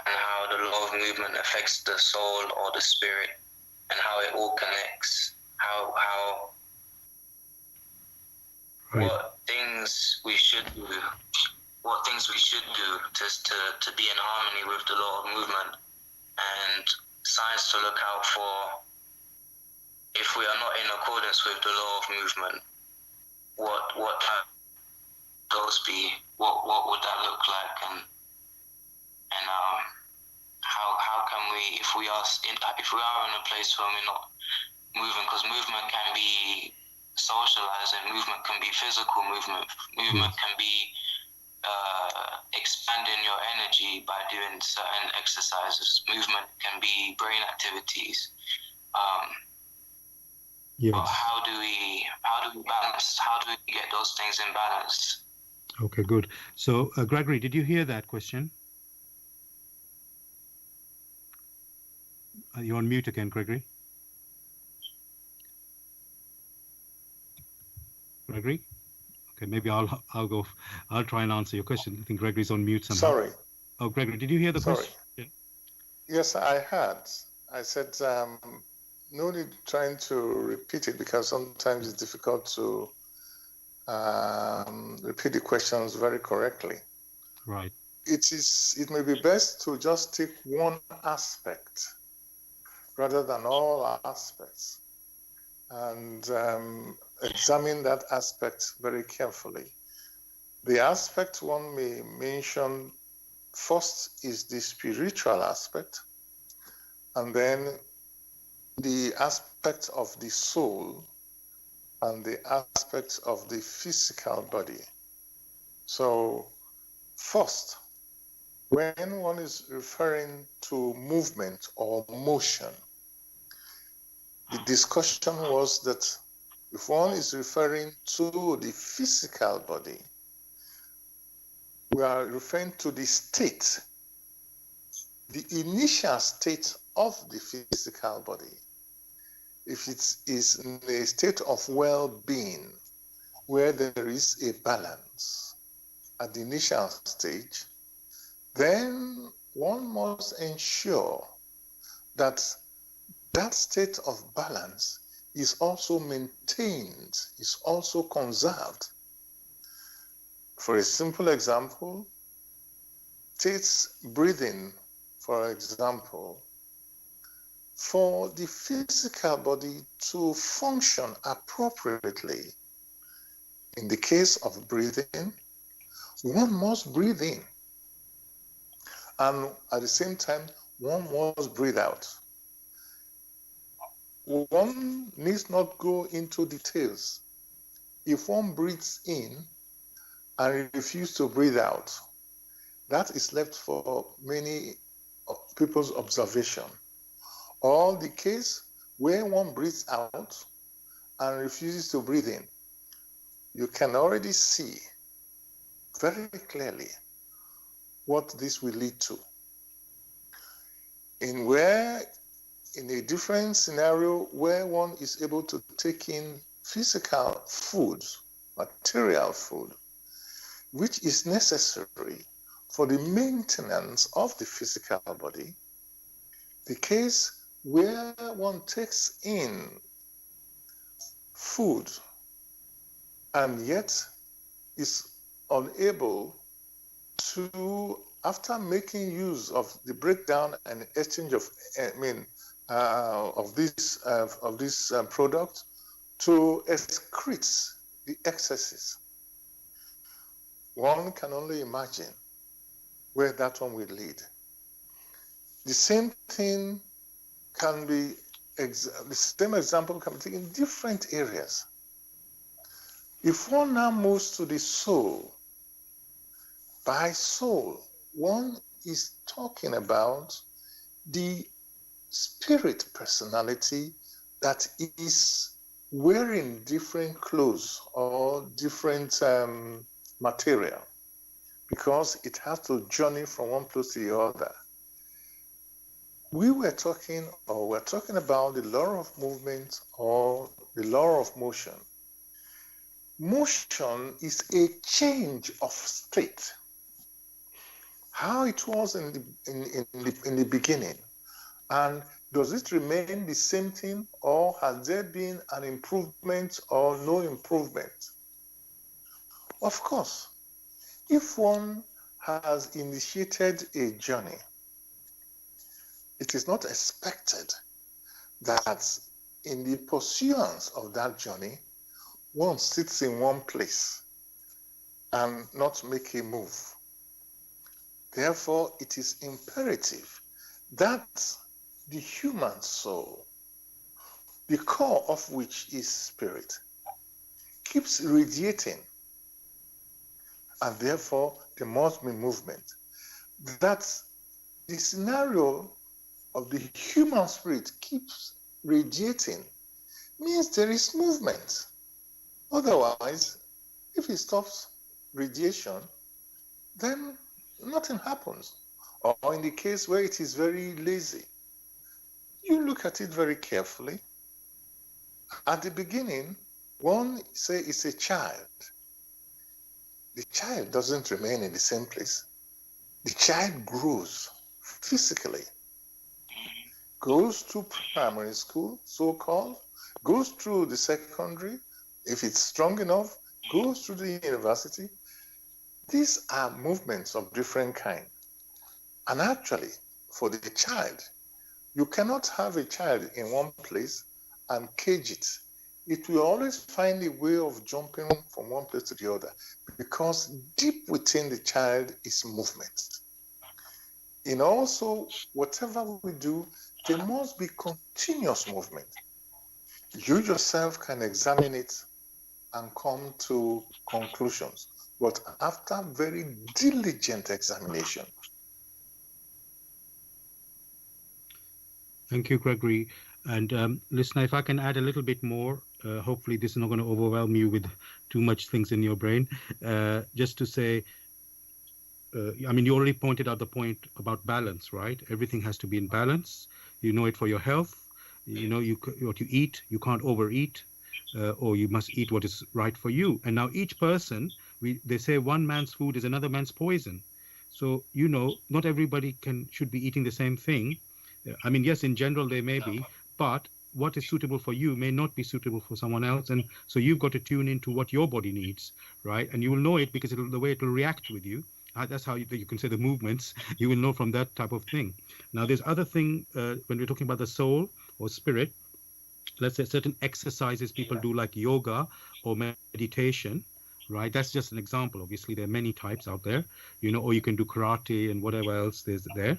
and how the law of movement affects the soul or the spirit and how it all connects. Right. What things we should do to be in harmony with the law of movement, and signs to look out for if we are not in accordance with the law of movement. What those be? What would that look like? And how can we, if we are in a place where we're not moving, because movement can be socializing, movement can be physical movement can be expanding your energy by doing certain exercises. Movement can be brain activities. Yes. But how do we balance? How do we get those things in balance? Okay, good. So, Gregory, did you hear that question? You're on mute again, Gregory. Gregory? Okay, maybe I'll try and answer your question. I think Gregory's on mute somehow. Sorry. Oh, Gregory, did you hear the question? Yeah. Yes, I had. I said, no need trying to repeat it because sometimes it's difficult to repeat the questions very correctly. Right. It may be best to just take one aspect rather than all aspects and examine that aspect very carefully. The aspect one may mention first is the spiritual aspect, and then the aspect of the soul, and the aspect of the physical body. So first, when one is referring to movement or motion, the discussion was that if one is referring to the physical body, we are referring to the state, the initial state of the physical body. If it is in a state of well-being, where there is a balance at the initial stage, then one must ensure that that state of balance is also maintained, is also conserved. For a simple example, take breathing, for example. for the physical body to function appropriately. In the case of breathing, one must breathe in, and at the same time, one must breathe out. One needs not go into details. If one breathes in and refuses to breathe out, that is left for many people's observation. Or the case where one breathes out and refuses to breathe in, you can already see very clearly what this will lead to. In a different scenario where one is able to take in physical food, material food, which is necessary for the maintenance of the physical body, the case where one takes in food and yet is unable to, after making use of the breakdown and exchange of, of this product, to excrete the excesses. One can only imagine where that one will lead. The same thing can be, the same example can be taken in different areas. If one now moves to the soul, by soul, one is talking about the spirit personality that is wearing different clothes or different material, because it has to journey from one place to the other. We're talking about the law of movement or the law of motion. Motion is a change of state. How it was in the beginning, and does it remain the same thing, or has there been an improvement or no improvement? Of course, if one has initiated a journey, it is not expected that in the pursuance of that journey, one sits in one place and not make a move. Therefore, it is imperative that the human soul, the core of which is spirit, keeps radiating, and therefore there must be movement. That the scenario of the human spirit keeps radiating means there is movement. Otherwise, if it stops radiation, then nothing happens. Or in the case where it is very lazy, you look at it very carefully. At the beginning, one say it's a child. The child doesn't remain in the same place. The child grows physically, goes to primary school, so-called, goes through the secondary, if it's strong enough, goes through the university. These are movements of different kind. And actually, for the child, you cannot have a child in one place and cage it. It will always find a way of jumping from one place to the other, because deep within the child is movement. And also, whatever we do, there must be continuous movement. You yourself can examine it and come to conclusions, but after very diligent examination. Thank you, Gregory. And listener, if I can add a little bit more, hopefully this is not going to overwhelm you with too much things in your brain. Just to say, I mean, you already pointed out the point about balance, right? Everything has to be in balance. You know it for your health. You know what you eat. You can't overeat, or you must eat what is right for you. And now each person, they say one man's food is another man's poison. So not everybody should be eating the same thing. I mean, yes, in general they may be, but what is suitable for you may not be suitable for someone else, and so you've got to tune into what your body needs, right? And you will know it because the way it will react with you. That's how you can say the movements. You will know from that type of thing. Now, there's other thing when we're talking about the soul or spirit. Let's say certain exercises people do, like yoga or meditation, right? That's just an example. Obviously, there are many types out there, or you can do karate and whatever else there's there.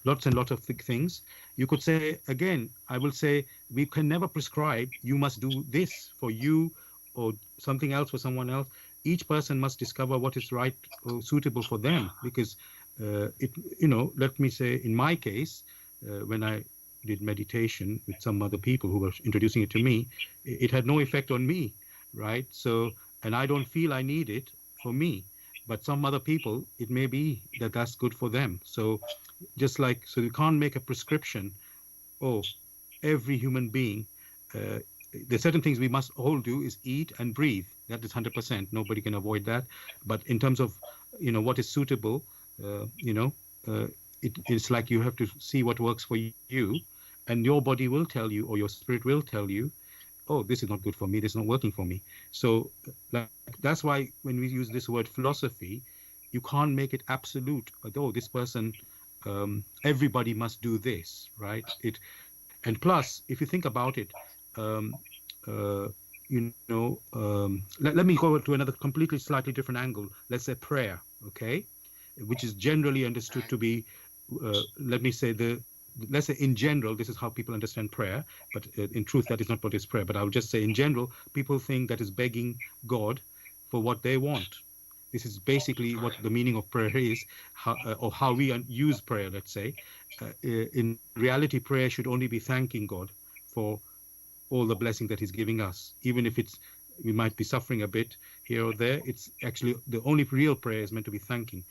Lots and lots of things. You could say, again, I will say, we can never prescribe you must do this for you or something else for someone else. Each person must discover what is right or suitable for them, because let me say, in my case, when I did meditation with some other people who were introducing it to me, it had no effect on me, right? So, and I don't feel I need it for me, but some other people, it may be that that's good for them. So just like, so you can't make a prescription, oh, every human being, uh, there's certain things we must all do is eat and breathe. That is 100%. Nobody can avoid that. But in terms of, what is suitable, uh, you know, it's like you have to see what works for you, and your body will tell you, or your spirit will tell you, oh, this is not good for me. This is not working for me. So, like, that's why when we use this word philosophy, you can't make it absolute. Like, oh, this person, everybody must do this, right? And plus, if you think about it, um, uh, let me go to another completely slightly different angle. Let's say prayer, okay, which is generally understood to be, let me say, let's say in general, this is how people understand prayer, but in truth, that is not what is prayer. But I would just say, in general, people think that is begging God for what they want. This is basically what the meaning of prayer is, or how we use prayer, let's say. In reality, prayer should only be thanking God for all the blessing that he's giving us. Even if we might be suffering a bit here or there, it's actually the only real prayer is meant to be thanking.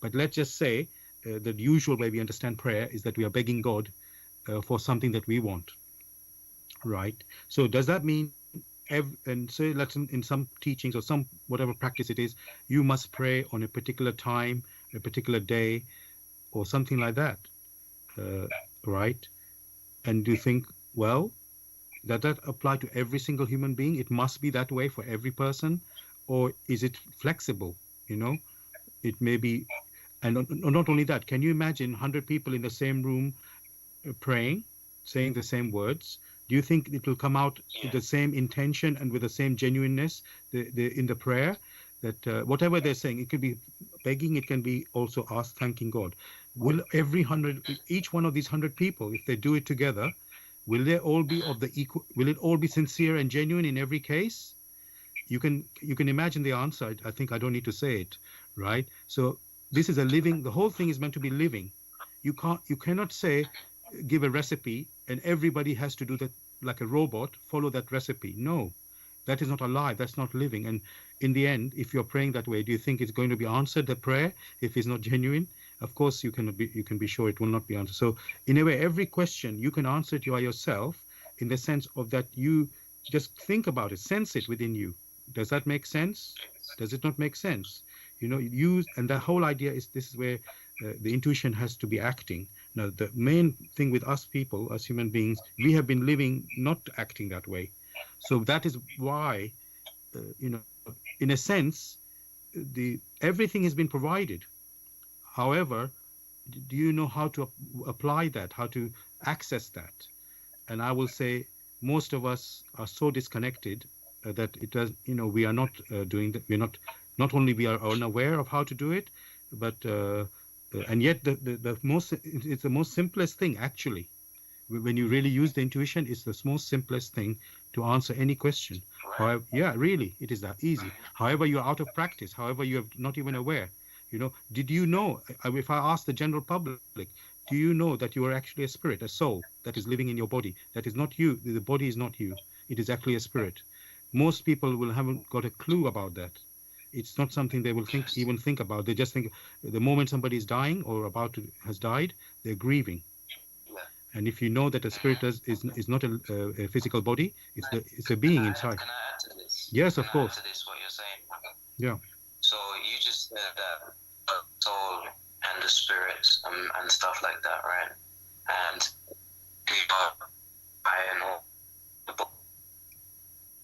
But let's just say the usual way we understand prayer is that we are begging God for something that we want, right? So does that mean and so let's in some teachings or some whatever practice it is, you must pray on a particular time, a particular day, or something like that, uh, right? And do you think, well, does that apply to every single human being? It must be that way for every person, or is it flexible? You know, it may be, and not only that. Can you imagine 100 people in the same room praying, saying the same words? Do you think it will come out with the same intention and with the same genuineness in the prayer? That whatever they're saying, it could be begging, it can be also asked thanking God. Will each one of these 100 people, if they do it together, will they all be of the equal? Will it all be sincere and genuine in every case? You can imagine the answer. I think I don't need to say it, right? So this is a living. The whole thing is meant to be living. You cannot say, give a recipe and everybody has to do that like a robot, follow that recipe. No, that is not alive. That's not living. And in the end, if you're praying that way, do you think it's going to be answered, the prayer, if it's not genuine? Of course, you can be sure it will not be answered. So in a way, every question you can answer it by yourself, in the sense of that you just think about it, sense it within you. Does that make sense? Does it not make sense? And the whole idea is, this is where the intuition has to be acting. Now, the main thing with us people, as human beings, we have been living not acting that way. So that is why, in a sense, the everything has been provided. However, do you know how to apply that, how to access that? And I will say most of us are so disconnected that it does. We are not doing that. We're not only we are unaware of how to do it, but and yet the most it's the most simplest thing actually. When you really use the intuition, it's the most simplest thing to answer any question. However, yeah, really, it is that easy. However, you're out of practice. However, you're not even aware. Did you know? If I ask the general public, do you know that you are actually a spirit, a soul that is living in your body? That is not you. The body is not you. It is actually a spirit. Most people will haven't got a clue about that. It's not something they will even think about. They just think the moment somebody is dying or has died, they're grieving. And if you know that a spirit is not a physical body, it's a being inside. Can I add to this? Yes, of Can I add course. to this, what you're saying? Yeah. So you just said that the soul and the spirits and stuff like that, right? And we are high and all.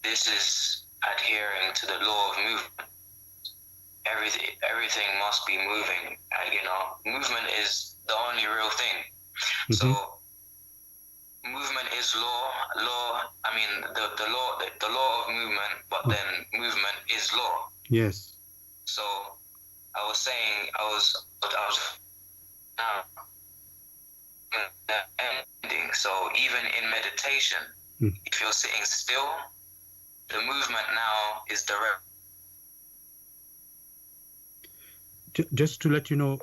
This is adhering to the law of movement. everything must be moving. Movement is the only real thing. Mm-hmm. So movement is law. I mean the law of movement, but then movement is law. Yes. So I was saying I was now ending. So even in meditation, if you're sitting still, the movement now is direct. Just to let you know,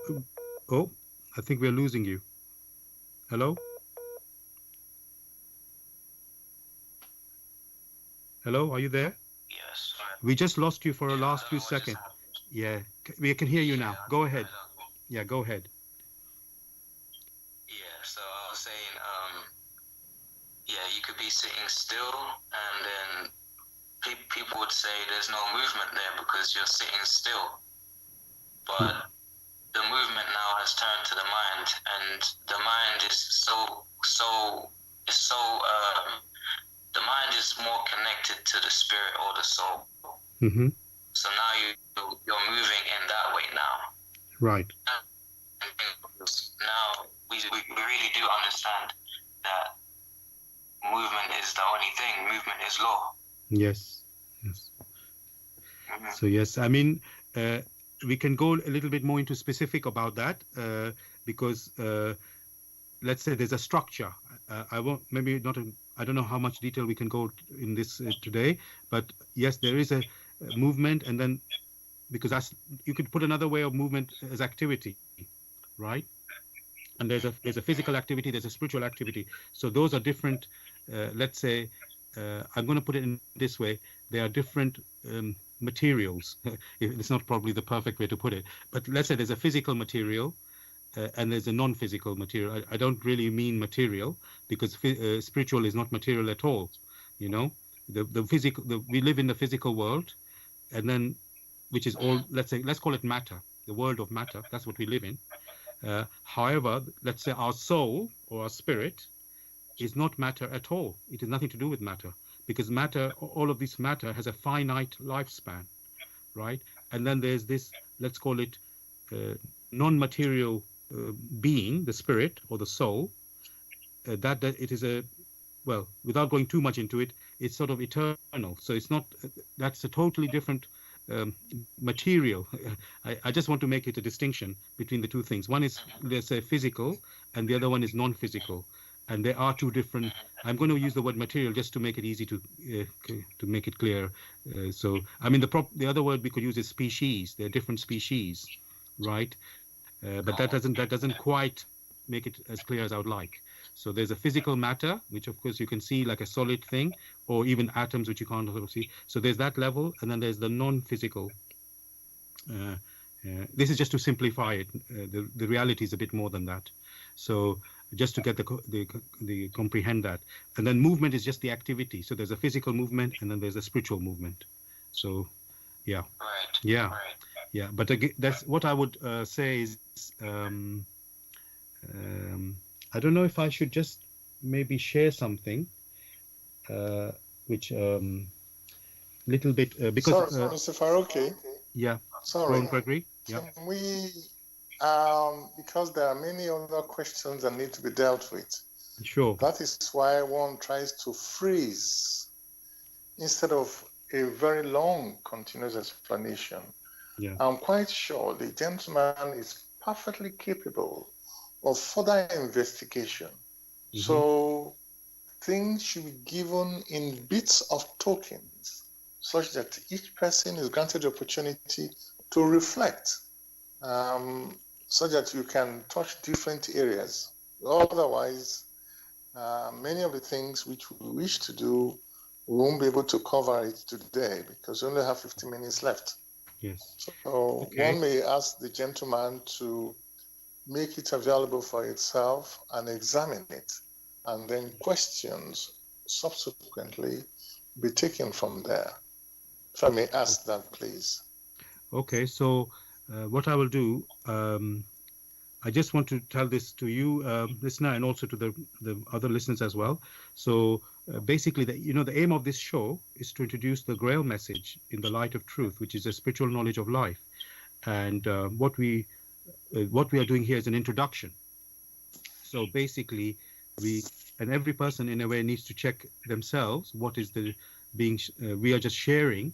oh, I think we're losing you. Hello? Hello, are you there? Yes. We just lost you for a last few seconds. Yeah, we can hear you now. Go ahead. Yeah, go ahead. Yeah, so I was saying, you could be sitting still, and then people would say there's no movement there because you're sitting still. But the movement now has turned to the mind, and the mind is the mind is more connected to the spirit or the soul. Mm-hmm. So now you're moving in that way now. Right. Now we really do understand that movement is the only thing. Movement is law. Yes. Yes. Mm-hmm. So yes, I mean, we can go a little bit more into specific about that because let's say there's a structure. I won't, maybe not, I don't know how much detail we can go in this today, but yes, there is a movement, and then because that's, you could put another way of movement as activity, right? And there's a physical activity, there's a spiritual activity. So those are different. Let's say, I'm going to put it in this way: there are different materials. It's not probably the perfect way to put it, but let's say there's a physical material. And there's a non-physical material. I don't really mean material because spiritual is not material at all. The physical. We live in the physical world, and then which is all. Let's call it matter. The world of matter. That's what we live in. However, let's say our soul or our spirit is not matter at all. It has nothing to do with matter because matter, all of this matter, has a finite lifespan, right? And then there's this. Let's call it non-material. Being, the spirit or the soul, that it is without going too much into it, it's sort of eternal. So it's not, that's a totally different material. I just want to make it a distinction between the two things. One is, let's say, physical, and the other one is non-physical. And there are two different. I'm going to use the word material just to make it easy to make it clear. So I mean the other word we could use is species. They're different species, right? But that doesn't quite make it as clear as I would like. So there's a physical matter, which of course you can see like a solid thing, or even atoms, which you can't sort of see. So there's that level, and then there's the non-physical. This is just to simplify it. The reality is a bit more than that. So just to get the comprehend that, and then movement is just the activity. So there's a physical movement, and then there's a spiritual movement. So, yeah, yeah. Yeah, but again, that's what I would say is, I don't know if I should just maybe share something, which little bit because. Sorry, Mr. Farouki. Yeah. Sorry. Go on, Gregory. Yeah. Can we, because there are many other questions that need to be dealt with. Sure. That is why one tries to freeze instead of a very long, continuous explanation. Yeah. I'm quite sure the gentleman is perfectly capable of further investigation. Mm-hmm. So things should be given in bits of tokens such that each person is granted the opportunity to reflect, so that you can touch different areas. Otherwise, many of the things which we wish to do, we won't be able to cover it today because we only have 15 minutes left. Yes. So one may ask the gentleman to make it available for itself and examine it, and then questions subsequently be taken from there. If I may ask that, please. Okay, so what I will do, I just want to tell this to you, listener, and also to the other listeners as well. So basically, the aim of this show is to introduce the Grail Message in the light of truth, which is a spiritual knowledge of life. And what we are doing here is an introduction. So basically, we and every person in a way needs to check themselves what is the we are just sharing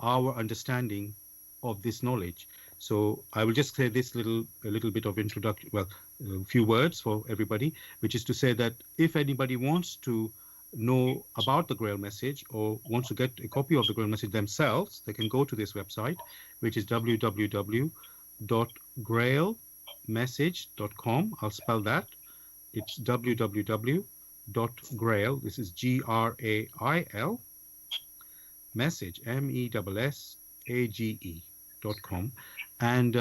our understanding of this knowledge. So I will just say this a little bit of introduction, well, a few words for everybody, which is to say that if anybody wants to know about the Grail message or wants to get a copy of the Grail message themselves, they can go to this website, which is www.grailmessage.com. I'll spell that. It's www.grail, this is GRAIL, message, MESSAGE.com. And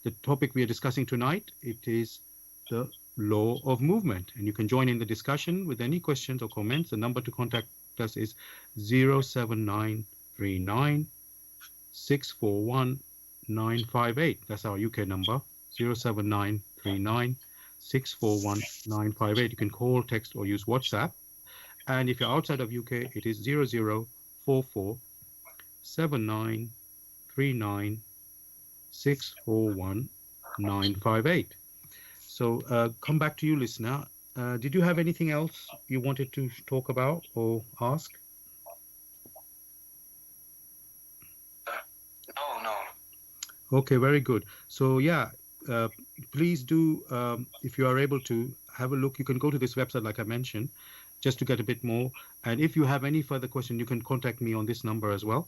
the topic we are discussing tonight, it is the law of movement. And you can join in the discussion with any questions or comments. The number to contact us is 07939 641 958. That's our UK number, 07939 641 958. You can call, text, or use WhatsApp. And if you're outside of UK, it is 0044 7939 641 958. So come back to you, listener. Did you have anything else you wanted to talk about or ask? No. Okay, very good. So yeah, please do, if you are able to, have a look. You can go to this website, like I mentioned, just to get a bit more. And if you have any further question, you can contact me on this number as well.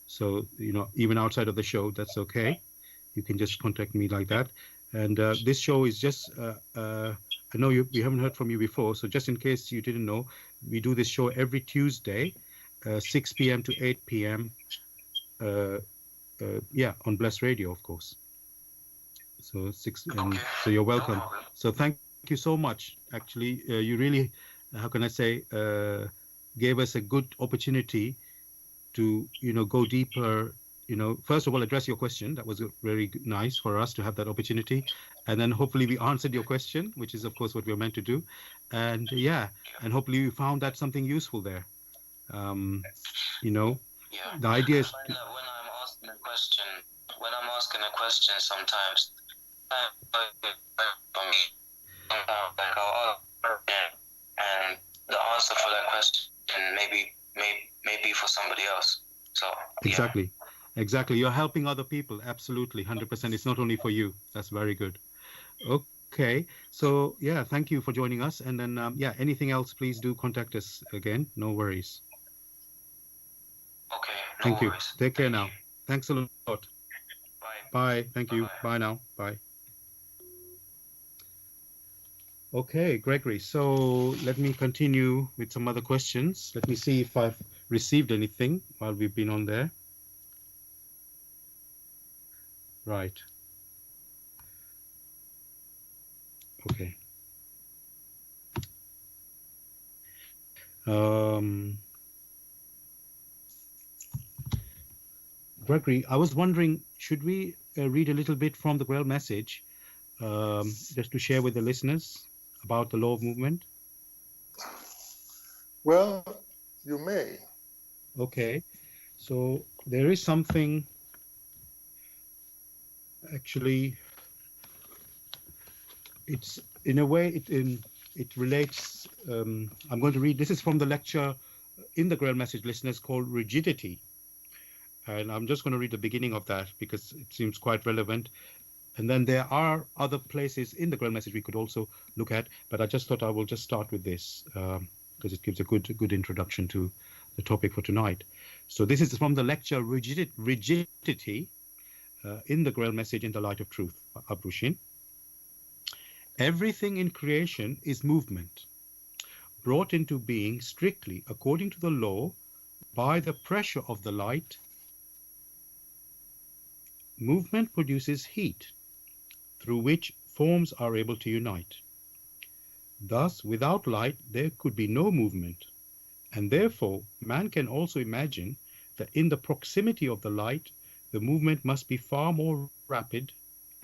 So, even outside of the show, that's okay. You can just contact me like that. And this show is just, I know we haven't heard from you before, so just in case you didn't know, we do this show every Tuesday, 6 p.m. to 8 p.m. On Bless Radio, of course. So so you're welcome. No problem. So thank you so much. Actually, you really, how can I say, gave us a good opportunity to go deeper. First of all, address your question. That was very nice for us to have that opportunity, and then hopefully we answered your question, which is of course what we're meant to do. And and hopefully you found that something useful there. Yeah. The idea I is find that when I'm asking a question sometimes, for me, like I'll ask, and the answer for that question maybe for somebody else. So exactly, you're helping other people. Absolutely, 100%. It's not only for you. That's very good. Okay, so yeah, thank you for joining us. And then anything else, please do contact us again. No worries. Okay, Thank you. worries. Take care now. Thanks a lot. Bye. Bye. Thank you. Bye-bye. Bye now. Bye. Okay, Gregory. So let me continue with some other questions. Let me see if I've received anything while we've been on there. Right. Okay. Gregory, I was wondering, should we read a little bit from the Grail message just to share with the listeners about the law of movement? Well, you may. Okay. So there is something, actually, it's in a way, it relates. I'm going to read, this is from the lecture in the Grail message, listeners, called Rigidity. And I'm just going to read the beginning of that because it seems quite relevant. And then there are other places in the Grail message we could also look at, but I just thought I will just start with this because it gives a good introduction to the topic for tonight. So this is from the lecture Rigidity in the Grail message in the Light of Truth by Abrushin. Everything in creation is movement, brought into being strictly according to the law by the pressure of the light. Movement produces heat, through which forms are able to unite. Thus, without light, there could be no movement, and therefore man can also imagine that in the proximity of the light, the movement must be far more rapid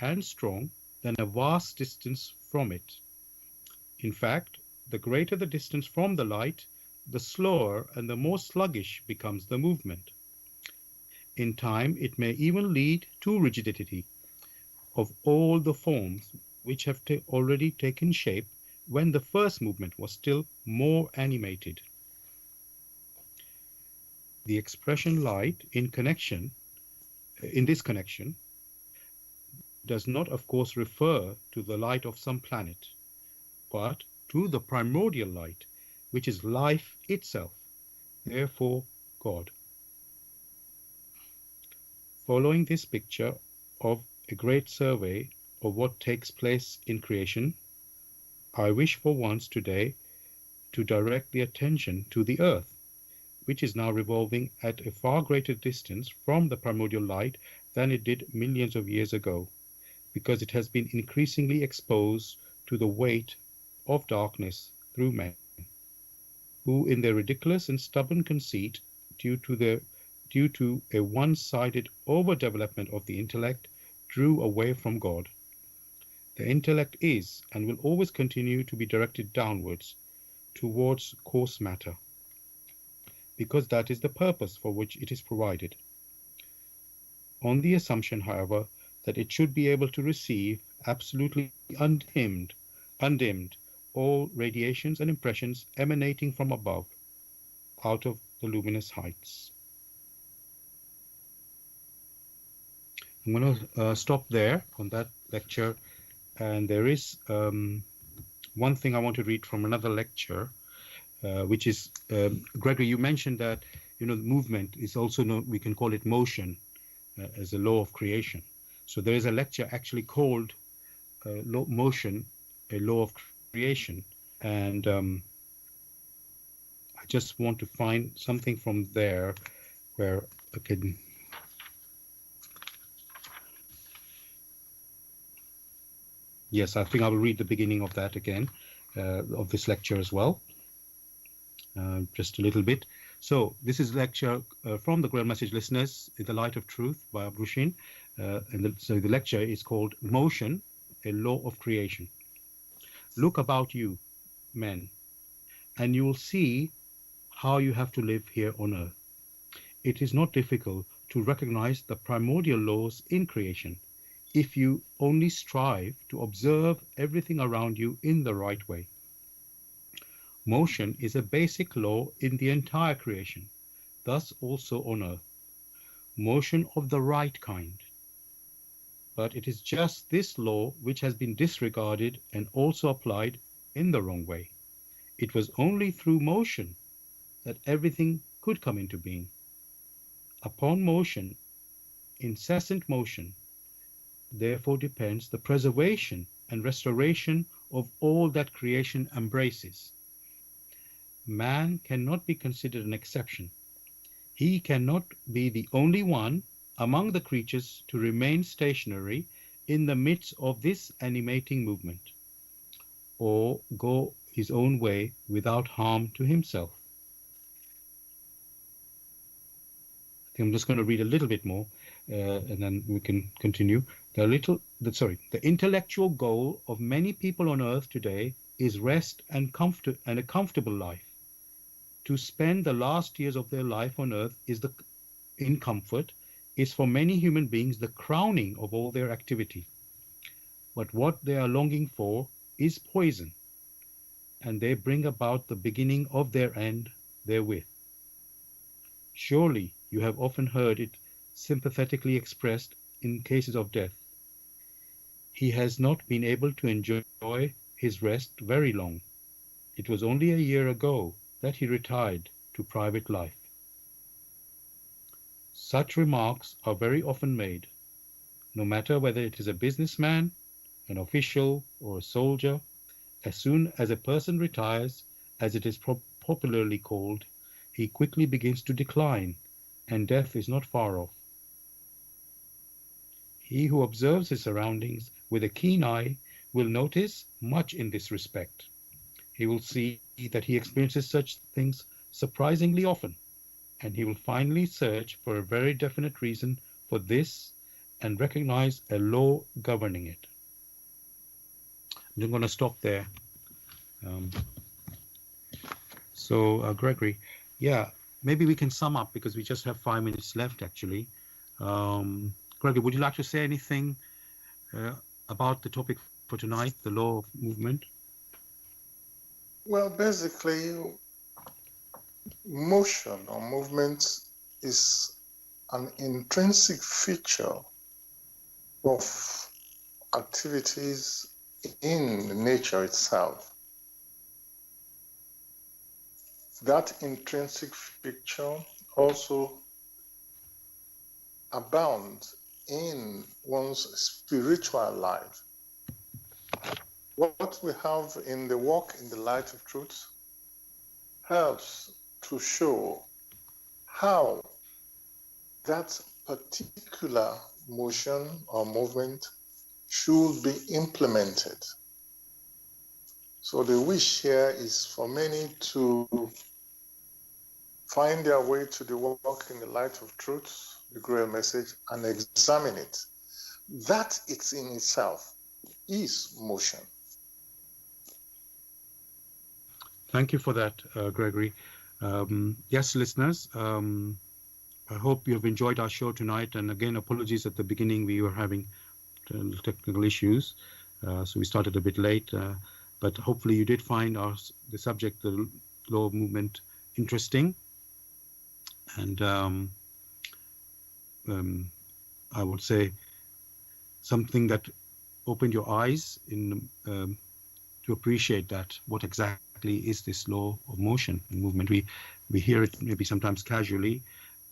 and strong than a vast distance from it. In fact, the greater the distance from the light, the slower and the more sluggish becomes the movement. In time, it may even lead to rigidity of all the forms which have already taken shape when the first movement was still more animated. The expression light in this connection does not, of course, refer to the light of some planet, but to the primordial light, which is life itself, therefore God. Following this picture of a great survey of what takes place in creation, I wish for once today to direct the attention to the earth, which is now revolving at a far greater distance from the primordial light than it did millions of years ago, because it has been increasingly exposed to the weight of darkness through men, who in their ridiculous and stubborn conceit, due to a one-sided overdevelopment of the intellect, drew away from God. The intellect is and will always continue to be directed downwards, towards coarse matter, because that is the purpose for which it is provided. On the assumption, however, that it should be able to receive absolutely undimmed all radiations and impressions emanating from above, out of the luminous heights. I'm going to stop there on that lecture, and there is one thing I want to read from another lecture, which is, Gregory, you mentioned that movement is also we can call it motion as a law of creation. So there is a lecture actually called Motion, a Law of Creation, and I just want to find something from there where I can. Yes, I think I will read the beginning of that again, of this lecture as well, just a little bit. So this is a lecture from the Grail Message listeners, In the Light of Truth by Abrushin. So the lecture is called Motion, a Law of Creation. Look about you, men, and you will see how you have to live here on earth. It is not difficult to recognize the primordial laws in creation if you only strive to observe everything around you in the right way. Motion is a basic law in the entire creation, thus also on earth. Motion of the right kind. But it is just this law which has been disregarded and also applied in the wrong way. It was only through motion that everything could come into being. Upon motion, incessant motion, therefore depends the preservation and restoration of all that creation embraces. Man cannot be considered an exception. He cannot be the only one among the creatures to remain stationary in the midst of this animating movement, or go his own way without harm to himself. I think I'm just going to read a little bit more, and then we can continue. The intellectual goal of many people on earth today is rest and a comfortable life. To spend the last years of their life on earth in comfort is for many human beings the crowning of all their activity. But what they are longing for is poison, and they bring about the beginning of their end therewith. Surely you have often heard it sympathetically expressed in cases of death. He has not been able to enjoy his rest very long. It was only a year ago that he retired to private life. Such remarks are very often made, no matter whether it is a businessman, an official, or a soldier. As soon as a person retires, as it is popularly called, he quickly begins to decline, and death is not far off. He who observes his surroundings with a keen eye will notice much in this respect. He will see that he experiences such things surprisingly often, and he will finally search for a very definite reason for this and recognize a law governing it. I'm going to stop there. So, Gregory, yeah, maybe we can sum up because we just have 5 minutes left, actually. Gregory, would you like to say anything about the topic for tonight, the law of movement? Well, basically, motion or movement is an intrinsic feature of activities in nature itself. That intrinsic feature also abounds in one's spiritual life. What we have in the walk in the light of truth helps to show how that particular motion or movement should be implemented. So the wish here is for many to find their way to the walk in the light of truth, the Grail Message, and examine it. That it's in itself is motion. Thank you for that, Gregory. Yes, listeners, I hope you have enjoyed our show tonight. And again, apologies at the beginning, we were having technical issues, so we started a bit late. But hopefully, you did find the subject, the law of movement, interesting. And I would say something that opened your eyes to appreciate that what exactly is this law of motion and movement. We hear it maybe sometimes casually,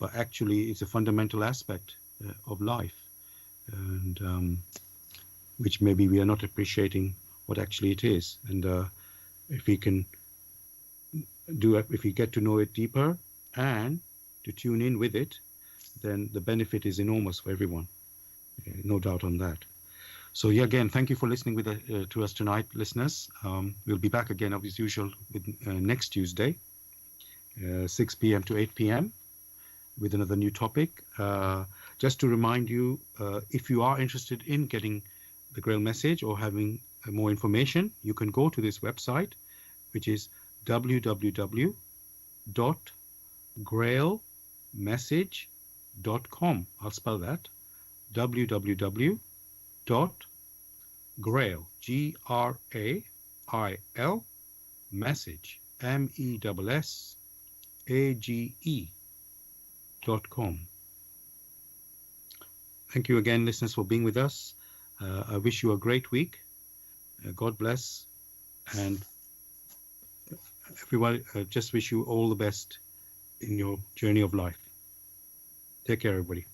but actually it's a fundamental aspect of life, and which maybe we are not appreciating what actually it is. And if we can if we get to know it deeper and to tune in with it, then the benefit is enormous for everyone. No doubt on that. So yeah, again, thank you for listening to us tonight, listeners. We'll be back again, as usual, with next Tuesday, 6 p.m. to 8 p.m. with another new topic. Just to remind you, if you are interested in getting the Grail Message or having more information, you can go to this website, which is www.grailmessage.com. I'll spell that: www.grail, Grail, message, MESSAGE.com. Thank you again, listeners, for being with us. I wish you a great week. God bless. And everyone, just wish you all the best in your journey of life. Take care, everybody.